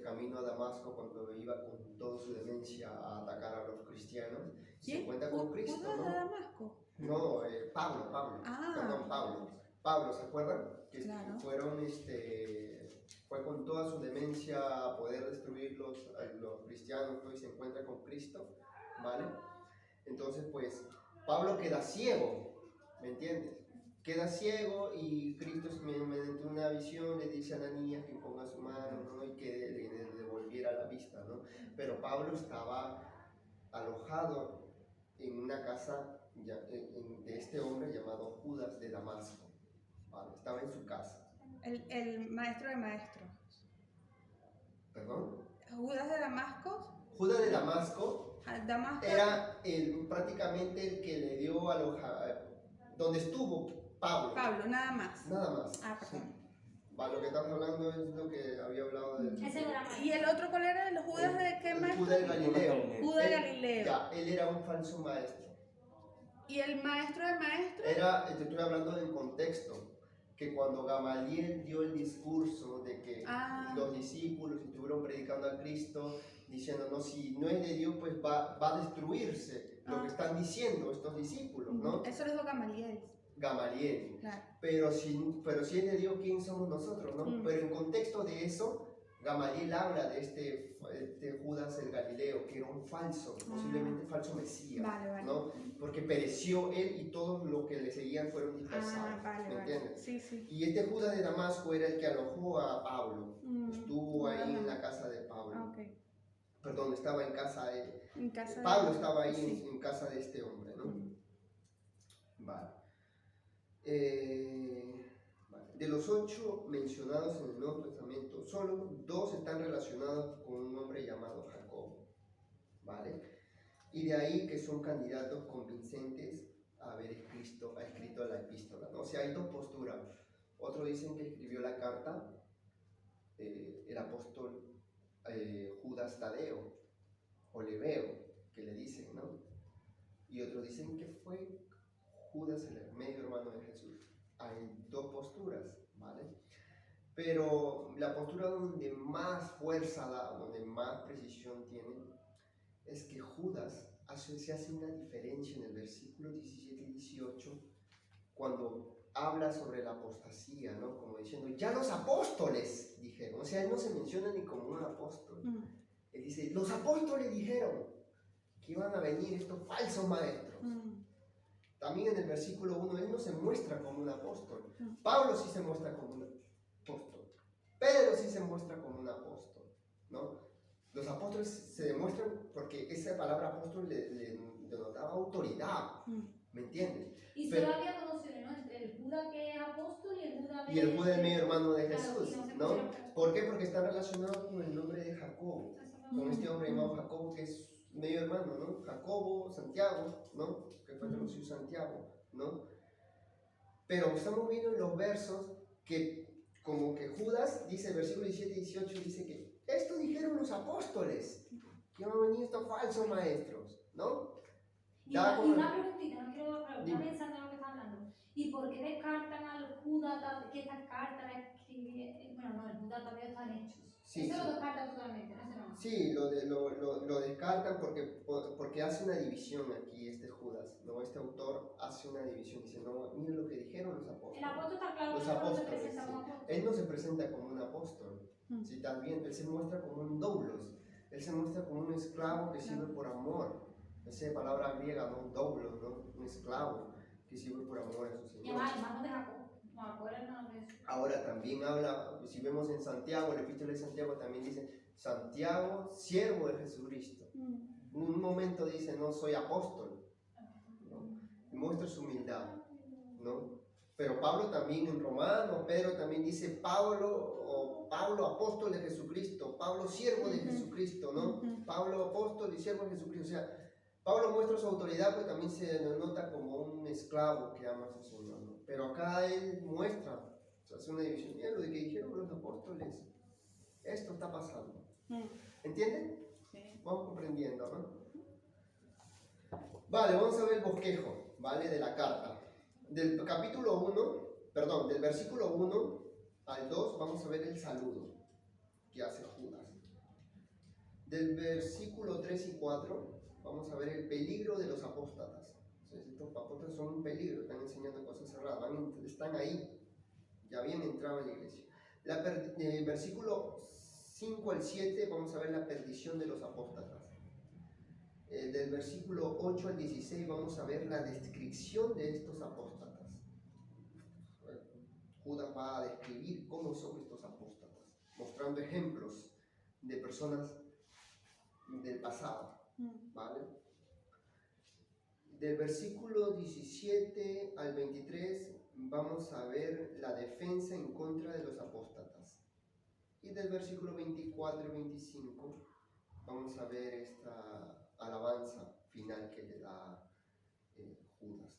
Speaker 2: camino a Damasco, cuando iba con toda su demencia a atacar a los cristianos? Y se encuentra con Cristo,
Speaker 4: ¿Judas
Speaker 2: ¿no?
Speaker 4: de Damasco?
Speaker 2: No, Pablo.
Speaker 4: Ah.
Speaker 2: Perdón, Pablo, ¿se acuerdan? Que
Speaker 4: Claro.
Speaker 2: fue con toda su demencia a poder destruir los cristianos, y se encuentra con Cristo, ¿vale? Entonces, pues, Pablo queda ciego, ¿me entiendes? Queda ciego y Cristo, mediante una visión, le dice a Ananías que ponga su mano, ¿no?, y que le devolviera la vista, ¿no? Pero Pablo estaba alojado en una casa de este hombre llamado Judas de Damasco, ¿vale? Estaba en su casa.
Speaker 4: El maestro de maestros.
Speaker 2: ¿Perdón?
Speaker 4: Judas de Damasco.
Speaker 2: Judas de Damasco
Speaker 4: A Damasco.
Speaker 2: Era prácticamente el que le dio donde estuvo Pablo.
Speaker 4: Pablo, nada más.
Speaker 2: Nada más.
Speaker 4: Ah, perdón.
Speaker 2: Va, lo que estamos hablando es lo que había hablado de...
Speaker 3: Ese era más.
Speaker 4: ¿Y el otro cuál era? ¿El Judas de qué
Speaker 2: el
Speaker 4: maestro?
Speaker 2: Judas de Galileo.
Speaker 4: Judas de
Speaker 2: Él-
Speaker 4: Galileo.
Speaker 2: Ya, él era un falso maestro.
Speaker 4: ¿Y el maestro de maestros?
Speaker 2: Te estoy hablando del contexto, que cuando Gamaliel dio el discurso de que los discípulos estuvieron predicando a Cristo, diciendo, no, si no es de Dios, pues va a destruirse lo que están diciendo estos discípulos, ¿no?
Speaker 4: Eso lo dijo Gamaliel.
Speaker 2: Gamaliel.
Speaker 4: Claro.
Speaker 2: Pero si es de Dios, ¿quién somos nosotros, no? Pero en contexto de eso, Gamaliel habla de este Judas el Galileo, que era un falso, posiblemente falso Mesías,
Speaker 4: Vale.
Speaker 2: ¿no? Porque pereció él y todos los que le seguían fueron dispersados,
Speaker 4: Vale.
Speaker 2: ¿me entiendes?
Speaker 4: Sí.
Speaker 2: Y este Judas de Damasco era el que alojó a Pablo, estuvo ahí en la casa de Pablo,
Speaker 4: Ok.
Speaker 2: perdón, estaba en casa de...
Speaker 4: En casa
Speaker 2: Pablo
Speaker 4: de...
Speaker 2: estaba ahí
Speaker 4: sí.
Speaker 2: en casa de este hombre, ¿no? Vale. De los 8 mencionados en el Nuevo Testamento, solo 2 están relacionados con un hombre llamado Jacobo, ¿vale? Y de ahí que son candidatos convincentes a haber escrito la epístola, ¿no? O sea, hay 2 posturas. Otros dicen que escribió la carta el apóstol Judas Tadeo, o Lebeo, que le dicen, ¿no? Y otros dicen que fue Judas el medio hermano de Jesús. Hay 2 posturas, ¿vale? Pero la postura donde más fuerza da, donde más precisión tiene, es que Judas se hace una diferencia en el versículo 17 y 18 cuando habla sobre la apostasía, ¿no? Como diciendo, ya los apóstoles dijeron, o sea, él no se menciona ni como un apóstol. Él dice, los apóstoles dijeron que iban a venir estos falsos maestros. También en el versículo 1, él no se muestra como un apóstol. Pablo sí se muestra como un apóstol. Pedro sí se muestra como un apóstol, ¿no? Los apóstoles se demuestran porque esa palabra apóstol le denotaba autoridad, ¿me entiendes?
Speaker 3: Y
Speaker 2: Pero-
Speaker 3: solo había conocido, ¿no? Entre el Judas que es apóstol y el Judas
Speaker 2: Y el Judas es medio hermano de
Speaker 3: Claro,
Speaker 2: Jesús,
Speaker 3: y no se
Speaker 2: ¿no?
Speaker 3: pusieron-
Speaker 2: ¿Por qué? Porque está relacionado con el nombre de Jacobo, con este hombre llamado Jacobo que es medio hermano, ¿no? Jacobo, Santiago, ¿no? Que fue traducido Santiago, ¿no? Pero estamos viendo en los versos que como que Judas dice, versículo 17 y 18, dice que esto dijeron los apóstoles, que van a venir estos falsos maestros, ¿no?
Speaker 3: Y
Speaker 2: Da como-
Speaker 3: una preguntita, no quiero pero
Speaker 2: Dime.
Speaker 3: está pensando en lo que está hablando. ¿Y por qué descartan al Judas que estas cartas las escribía? Bueno, no, el Judas todavía están hechos.
Speaker 2: Sí,
Speaker 3: Eso
Speaker 2: sí.
Speaker 3: lo descartan totalmente, no sé no.
Speaker 2: Sí, lo descartan porque hace una división aquí este Judas, ¿no? Este autor hace una división, dice, no, miren lo que dijeron los
Speaker 3: El
Speaker 2: apóstoles.
Speaker 3: apóstol está claro
Speaker 2: Los
Speaker 3: que no se
Speaker 2: apóstoles,
Speaker 3: presenta
Speaker 2: sí.
Speaker 3: como apóstol.
Speaker 2: Él no se presenta como un apóstol, sí, también, él se muestra como un doulos, él se muestra como un esclavo que sirve por amor. Esa palabra griega, ¿no? Doulos, ¿no? Un esclavo que sirve por amor a su
Speaker 3: Y
Speaker 2: Señor.
Speaker 3: además, hermano de Jacob. No, ahora no de eso.
Speaker 2: Ahora también habla, si vemos en Santiago, el epístola de Santiago también dice, Santiago, siervo de Jesucristo. En un momento dice, no soy apóstol, ¿no? Y muestra su humildad, ¿no? Pero Pablo también en Romanos, Pedro también dice, Pablo apóstol de Jesucristo, Pablo siervo de Jesucristo, ¿no? Pablo apóstol y siervo de Jesucristo. O sea, Pablo muestra su autoridad, pero también se denota como un esclavo que ama a su Señor, ¿no? Pero acá él muestra, se hace una división, mira lo de que dijeron los apóstoles, esto está pasando. ¿Entienden?
Speaker 4: Sí.
Speaker 2: Vamos comprendiendo, ¿no? Vale, vamos a ver el bosquejo, ¿vale? De la carta. Del capítulo 1, perdón, del versículo 1 al 2, vamos a ver el saludo que hace Judas. Del versículo 3 y 4, vamos a ver el peligro de los apóstatas. Entonces, estos apóstatas son un peligro, están enseñando cosas cerradas, están ahí, ya habían entrado en la iglesia. Versículo 5 al 7, vamos a ver la perdición de los apóstatas. Del versículo 8 al 16 vamos a ver la descripción de estos apóstatas. Judas va a describir cómo son estos apóstatas, mostrando ejemplos de personas del pasado, ¿vale? Del versículo 17 al 23 vamos a ver la defensa en contra de los apóstatas. Y del versículo 24 y 25 vamos a ver esta alabanza final que le da Judas,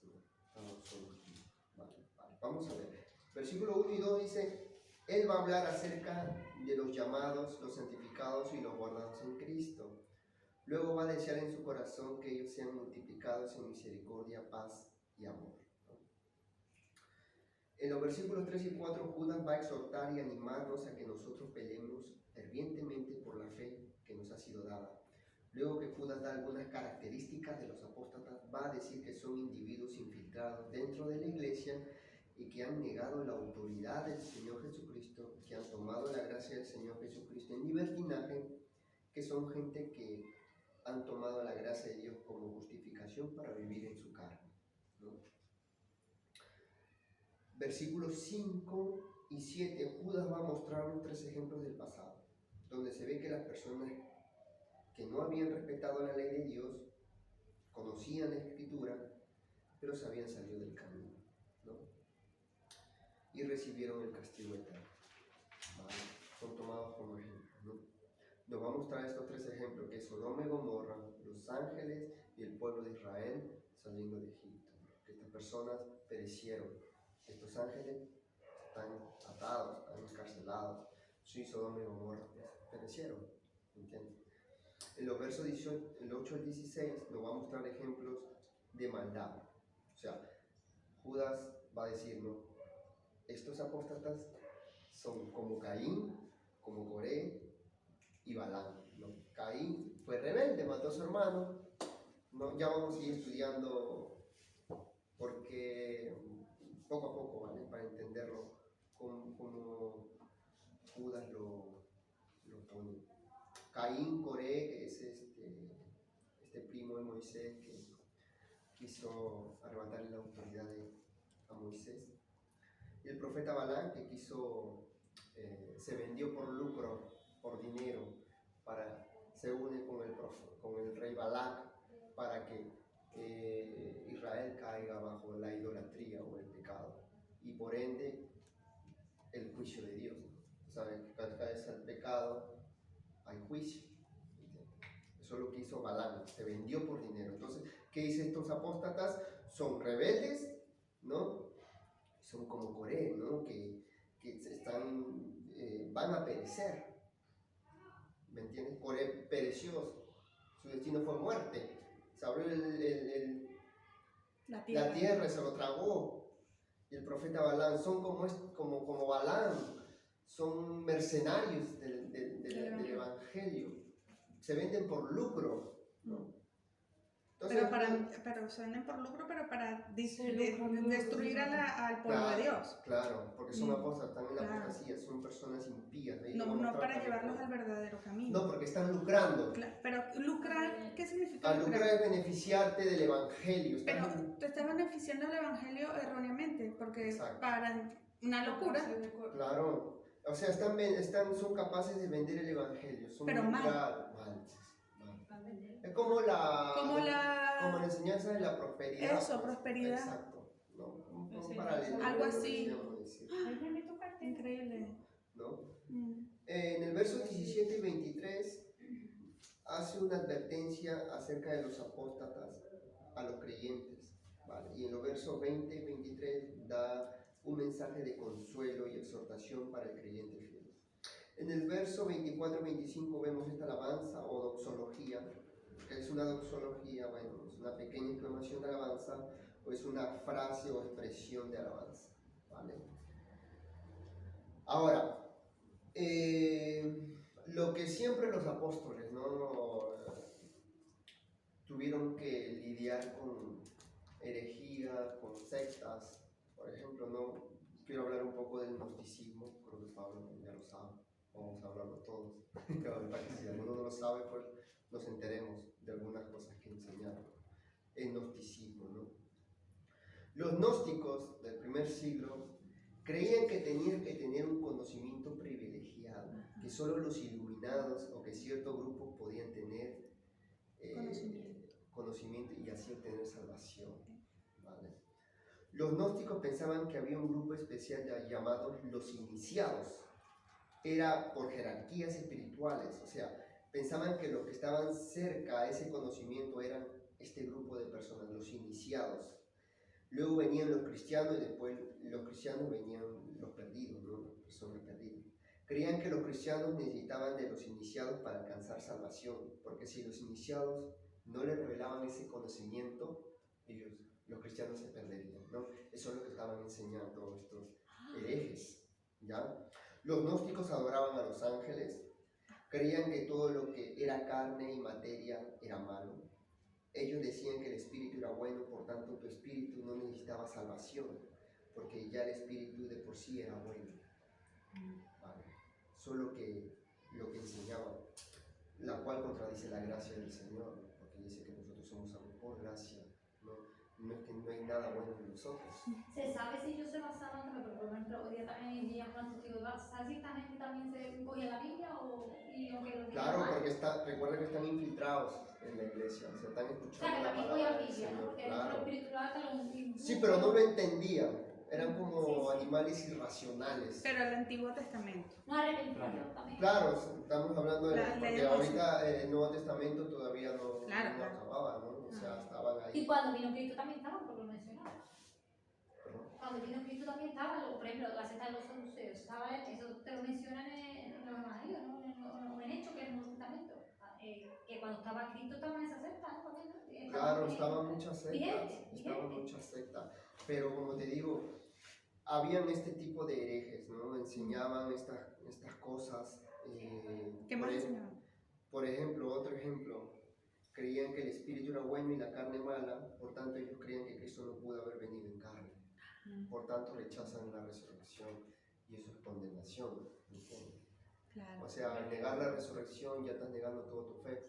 Speaker 2: ¿no? Vale. Vamos a ver. Versículo 1 y 2 dice, Él va a hablar acerca de los llamados, los santificados y los guardados en Cristo. Luego va a desear en su corazón que ellos sean multiplicados en misericordia, paz y amor. En los versículos 3 y 4, Judas va a exhortar y animarnos a que nosotros peleemos fervientemente por la fe que nos ha sido dada. Luego que Judas da algunas características de los apóstatas, va a decir que son individuos infiltrados dentro de la iglesia y que han negado la autoridad del Señor Jesucristo, que han tomado la gracia del Señor Jesucristo en libertinaje, que son gente que han tomado la gracia de Dios como justificación para vivir en su carne, ¿no? Versículos 5 y 7, Judas va a mostrarnos 3 ejemplos del pasado, donde se ve que las personas que no habían respetado la ley de Dios, conocían la Escritura, pero se habían salido del camino, ¿no? Y recibieron el castigo eterno. ¿Vale? Son tomados como ejemplos, ¿no? Nos va a mostrar estos 3 ejemplos, que es Sodoma y Gomorra, los ángeles y el pueblo de Israel saliendo de Egipto. Que estas personas perecieron. Estos ángeles están atados, están encarcelados. Sí, Sodoma y Gomorra perecieron, ¿entiendes? En los versos 18, el 8 al 16 nos va a mostrar ejemplos de maldad. O sea, Judas va a decir, ¿no? Estos apóstatas son como Caín, como Coré y Balaam, ¿no? Caín fue rebelde, mató a su hermano, ¿no? Ya vamos a ir estudiando porque poco a poco, ¿vale? Para entenderlo, cómo Judas lo pone. Caín, Coré, que es este primo de Moisés que quiso arrebatarle la autoridad a Moisés. Y el profeta Balaam, que se vendió por lucro, por dinero, se une con el rey Balac para que Israel caiga bajo la idolatría o el pecado. Y por ende, el juicio de Dios, ¿no? ¿Saben? Que cada vez al pecado hay juicio. Eso es lo que hizo Balaam, se vendió por dinero. Entonces, ¿qué dicen estos apóstatas? Son rebeldes, ¿no? Son como Coré, ¿no? Que van a perecer. ¿Me entiendes? Coré pereció, su destino fue muerte. Se abrió la tierra y se lo tragó. Y el profeta Balaam son como Balaam, son mercenarios del Evangelio. Se venden por lucro, ¿no? Entonces,
Speaker 4: pero se venden por lucro, pero para destruir al pueblo de Dios.
Speaker 2: Claro, porque son apóstatas, también la apostasía, son personas impías.
Speaker 4: No para llevarlos al verdadero camino.
Speaker 2: No, porque están lucrando.
Speaker 4: Pero lucrar, ¿qué significa
Speaker 2: lucrar? Lucrar es beneficiarte del Evangelio.
Speaker 4: Pero te estás beneficiando del Evangelio erróneamente, porque para una locura.
Speaker 2: Claro, o sea, son capaces de vender el Evangelio.
Speaker 4: Pero mal.
Speaker 2: Es como la enseñanza de la prosperidad.
Speaker 4: Eso, prosperidad.
Speaker 2: Exacto. ¿No? Un paralelo.
Speaker 4: Algo así. Increíble.
Speaker 2: ¿No? En el verso 17 y 23 hace una advertencia acerca de los apóstatas a los creyentes, ¿vale? Y en los versos 20 y 23 da un mensaje de consuelo y exhortación para el creyente fiel. En el verso 24 y 25 vemos esta alabanza o doxología. ¿Qué es una doxología? Bueno, es una pequeña exclamación de alabanza o es una frase o expresión de alabanza, ¿vale? Ahora, lo que siempre los apóstoles, ¿no? Tuvieron que lidiar con herejía, con sectas, por ejemplo, ¿no? Quiero hablar un poco del gnosticismo, creo que Pablo ya lo sabe, vamos a hablarlo todos, para que si alguno no lo sabe, pues nos enteremos de algunas cosas que enseñaron. El gnosticismo, ¿no? Los gnósticos del primer siglo creían que tenían que tener un conocimiento privilegiado, que solo los iluminados o que ciertos grupos podían tener conocimiento y así obtener salvación, ¿vale? Los gnósticos pensaban que había un grupo especial llamados los iniciados. Era por jerarquías espirituales, o sea, pensaban que los que estaban cerca a ese conocimiento eran este grupo de personas, los iniciados. Luego venían los cristianos y después los cristianos venían los perdidos, ¿no? Las personas perdidas. Creían que los cristianos necesitaban de los iniciados para alcanzar salvación, porque si los iniciados no les revelaban ese conocimiento, los cristianos se perderían, ¿no? Eso es lo que estaban enseñando estos herejes, ¿ya? Los gnósticos adoraban a los ángeles, creían que todo lo que era carne y materia era malo. Ellos decían que el espíritu era bueno, por tanto tu espíritu no necesitaba salvación, porque ya el espíritu de por sí era bueno. ¿Vale? Solo que lo que enseñaban, la cual contradice la gracia del Señor, porque dice que nosotros somos salvos por gracia, no es que no hay nada bueno en nosotros.
Speaker 3: ¿Se sabe si ellos se basaban también, por ejemplo, hoy día también dirían más testigos, ¿sabes si esta gente también se cogía la Biblia y lo que lo
Speaker 2: Claro, porque recuerda que están infiltrados en la iglesia, o sea, están
Speaker 3: O
Speaker 2: escuchando
Speaker 3: sea, que
Speaker 2: la
Speaker 3: también
Speaker 2: palabra
Speaker 3: cogía
Speaker 2: del
Speaker 3: Biblia, ¿no?
Speaker 2: Señor,
Speaker 3: Porque
Speaker 2: claro.
Speaker 3: lo espiritual te lo...
Speaker 2: Sí, pero no lo entendían, eran como
Speaker 3: Sí, sí.
Speaker 2: animales irracionales.
Speaker 4: Pero el Antiguo Testamento.
Speaker 3: No arrepentido también.
Speaker 2: Claro, estamos hablando de
Speaker 4: La
Speaker 2: porque
Speaker 4: ley de
Speaker 2: ahorita el Nuevo Testamento todavía no
Speaker 4: Claro.
Speaker 2: acababa, ¿no? O sea, estaban
Speaker 3: Y
Speaker 2: ahí.
Speaker 3: cuando vino Cristo también estaban, por lo mencionaba.
Speaker 2: Perdón.
Speaker 3: Cuando vino Cristo también estaba, por ejemplo, la secta de los saduceos, estaba, eso te lo mencionan en los evangelios, ¿no? En Hechos, que es el Nuevo Testamento. Que cuando estaba Cristo estaba en esa secta, ¿no? También,
Speaker 2: Claro, estaban muchas sectas,
Speaker 3: vigente.
Speaker 2: estaban muchas sectas, pero como te digo, habían este tipo de herejes, ¿no? Enseñaban estas cosas.
Speaker 4: ¿Qué más enseñaban?
Speaker 2: Por ejemplo, otro ejemplo, creían que el espíritu era bueno y la carne mala, por tanto ellos creían que Cristo no pudo haber venido en carne, por tanto rechazan la resurrección y eso es condenación, ¿entiendes?
Speaker 4: Claro.
Speaker 2: O sea, al negar la resurrección ya estás negando toda tu fe.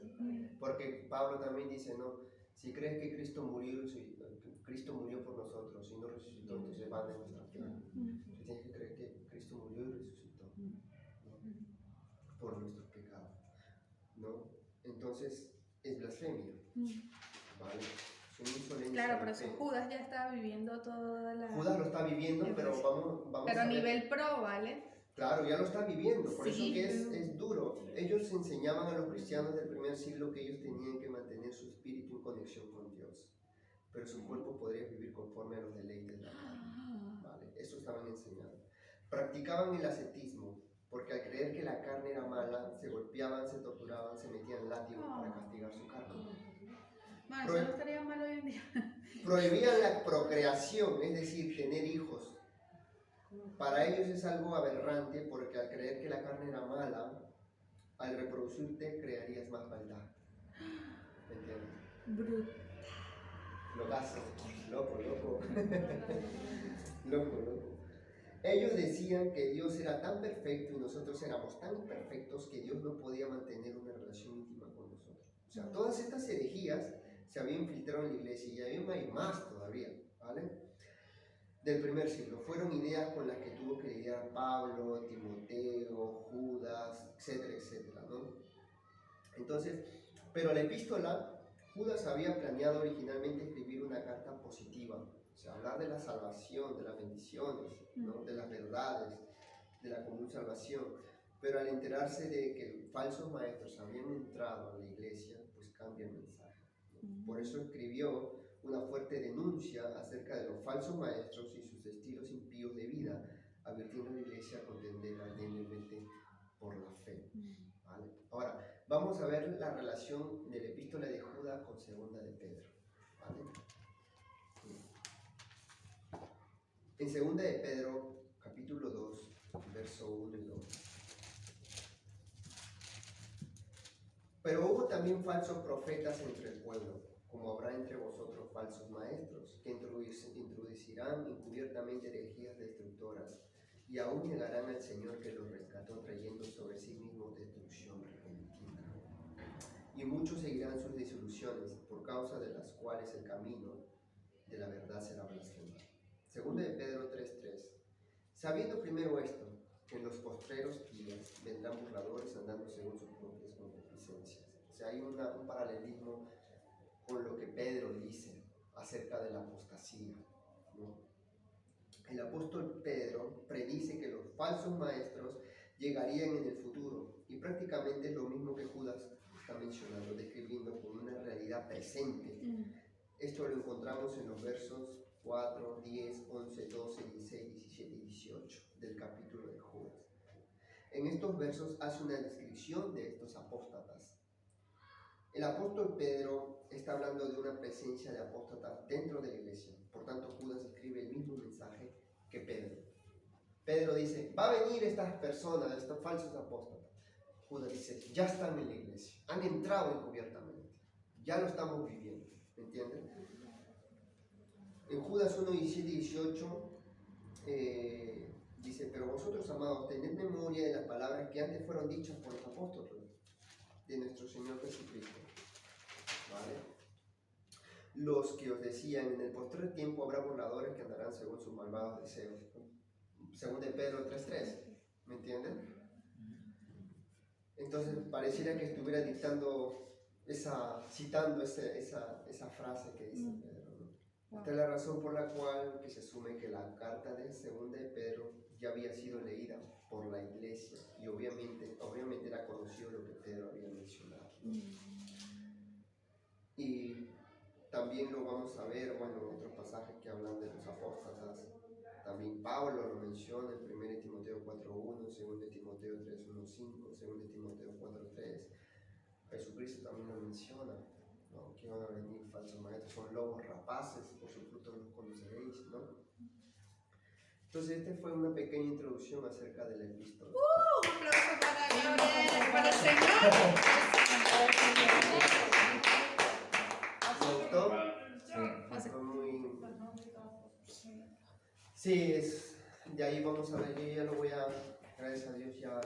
Speaker 2: Porque Pablo también dice, ¿no? Si crees que Cristo murió por nosotros y no resucitó, entonces van de nuestra fe. Entonces tienes que creer que Cristo murió y resucitó, ¿no? Por nuestros pecados, ¿no? Entonces es blasfemia, ¿vale? Es una insolencia
Speaker 4: Claro,
Speaker 2: de
Speaker 4: por eso
Speaker 2: fe.
Speaker 4: Judas ya estaba viviendo toda la...
Speaker 2: Judas lo está viviendo, pero vamos
Speaker 4: Pero
Speaker 2: a
Speaker 4: a
Speaker 2: ver.
Speaker 4: nivel pro, ¿vale?
Speaker 2: Claro, ya lo está viviendo, por
Speaker 4: Sí,
Speaker 2: eso que
Speaker 4: pero-
Speaker 2: es duro. Ellos enseñaban a los cristianos del primer siglo que ellos tenían que mantener su espíritu en conexión con Dios, pero su cuerpo podría vivir conforme a los deleites de la carne. ¿Vale? Eso estaban enseñando. Practicaban el ascetismo, porque al creer que la carne era mala, se golpeaban, se torturaban, se metían látigos para castigar su carne.
Speaker 4: Bueno, eso no estaría mal hoy en día.
Speaker 2: Prohibían la procreación, es decir, tener hijos. Para ellos es algo aberrante porque al creer que la carne era mala, al reproducirte crearías más maldad. ¿Me entiendes?
Speaker 4: Bruto.
Speaker 2: Locazo, loco. Loco. Ellos decían que Dios era tan perfecto y nosotros éramos tan imperfectos que Dios no podía mantener una relación íntima con nosotros. O sea, todas estas herejías se habían infiltrado en la iglesia y hay más todavía, ¿vale? Del primer siglo. Fueron ideas con las que tuvo que lidiar Pablo, Timoteo, Judas, etcétera, ¿no? Entonces, pero la epístola, Judas había planeado originalmente escribir una carta positiva, o sea, hablar de la salvación, de las bendiciones, ¿no? De las verdades, de la común salvación, pero al enterarse de que falsos maestros habían entrado a la iglesia, pues cambia el mensaje, ¿no? Por eso escribió una fuerte denuncia acerca de los falsos maestros y sus estilos impíos de vida, advirtiendo a la iglesia a contender ardientemente por la fe. ¿Vale? Ahora, vamos a ver la relación de la epístola de Judas con segunda de Pedro. ¿Vale? En segunda de Pedro, capítulo 2, verso 1 y 2. Pero hubo también falsos profetas entre el pueblo, como habrá entre vosotros falsos maestros, que introducirán encubiertamente herejías destructoras, y aún negarán al Señor que los rescató, trayendo sobre sí mismos destrucción repentina. Y muchos seguirán sus disoluciones, por causa de las cuales el camino de la verdad será blasfemado. Segunda de Pedro 3:3. Sabiendo primero esto, que en los postreros días vendrán burladores andando según sus propias concupiscencias. O sea, hay un paralelismo con lo que Pedro dice acerca de la apostasía, ¿no? El apóstol Pedro predice que los falsos maestros llegarían en el futuro. Y prácticamente es lo mismo que Judas está mencionando, describiendo como una realidad presente. Esto lo encontramos en los versos 4, 10, 11, 12, 16, 17 y 18 del capítulo de Judas. En estos versos hace una descripción de estos apóstatas. El apóstol Pedro está hablando de una presencia de apóstatas dentro de la iglesia. Por tanto, Judas escribe el mismo mensaje que Pedro. Pedro dice, va a venir estas personas, estos falsos apóstatas. Judas dice, ya están en la iglesia, han entrado encubiertamente, ya lo estamos viviendo, ¿me entienden? En Judas 1, 17 y 18 dice, pero vosotros, amados, tened memoria de las palabras que antes fueron dichas por los apóstoles de nuestro Señor Jesucristo. ¿Vale? Los que os decían, en el postrer tiempo habrá burladores que andarán según sus malvados deseos. Según de Pedro 3:3, ¿me entienden? Entonces pareciera que estuviera citando esa frase que dice Pedro, ¿no? Esta es la razón por la cual se asume que la carta de segunda de Pedro ya había sido leída por la iglesia y obviamente era conocido lo que Pedro había mencionado, ¿no? Y también lo vamos a ver, bueno, en otros pasajes que hablan de los apóstatas. También Pablo lo menciona en 1 Timoteo 4:1, 2 Timoteo 3:1-5, 2 Timoteo 4:3. Jesucristo también lo menciona, ¿no? Que van a venir falsos maestros, son lobos rapaces, por su fruto los conoceréis, ¿no? Entonces, esta fue una pequeña introducción acerca de la epístola.
Speaker 4: Un aplauso para Gabriel, para el Señor.
Speaker 2: ¿Me gustó?
Speaker 5: Sí.
Speaker 2: Fue muy... Sí, de ahí vamos a ver, yo ya lo voy a, gracias a Dios ya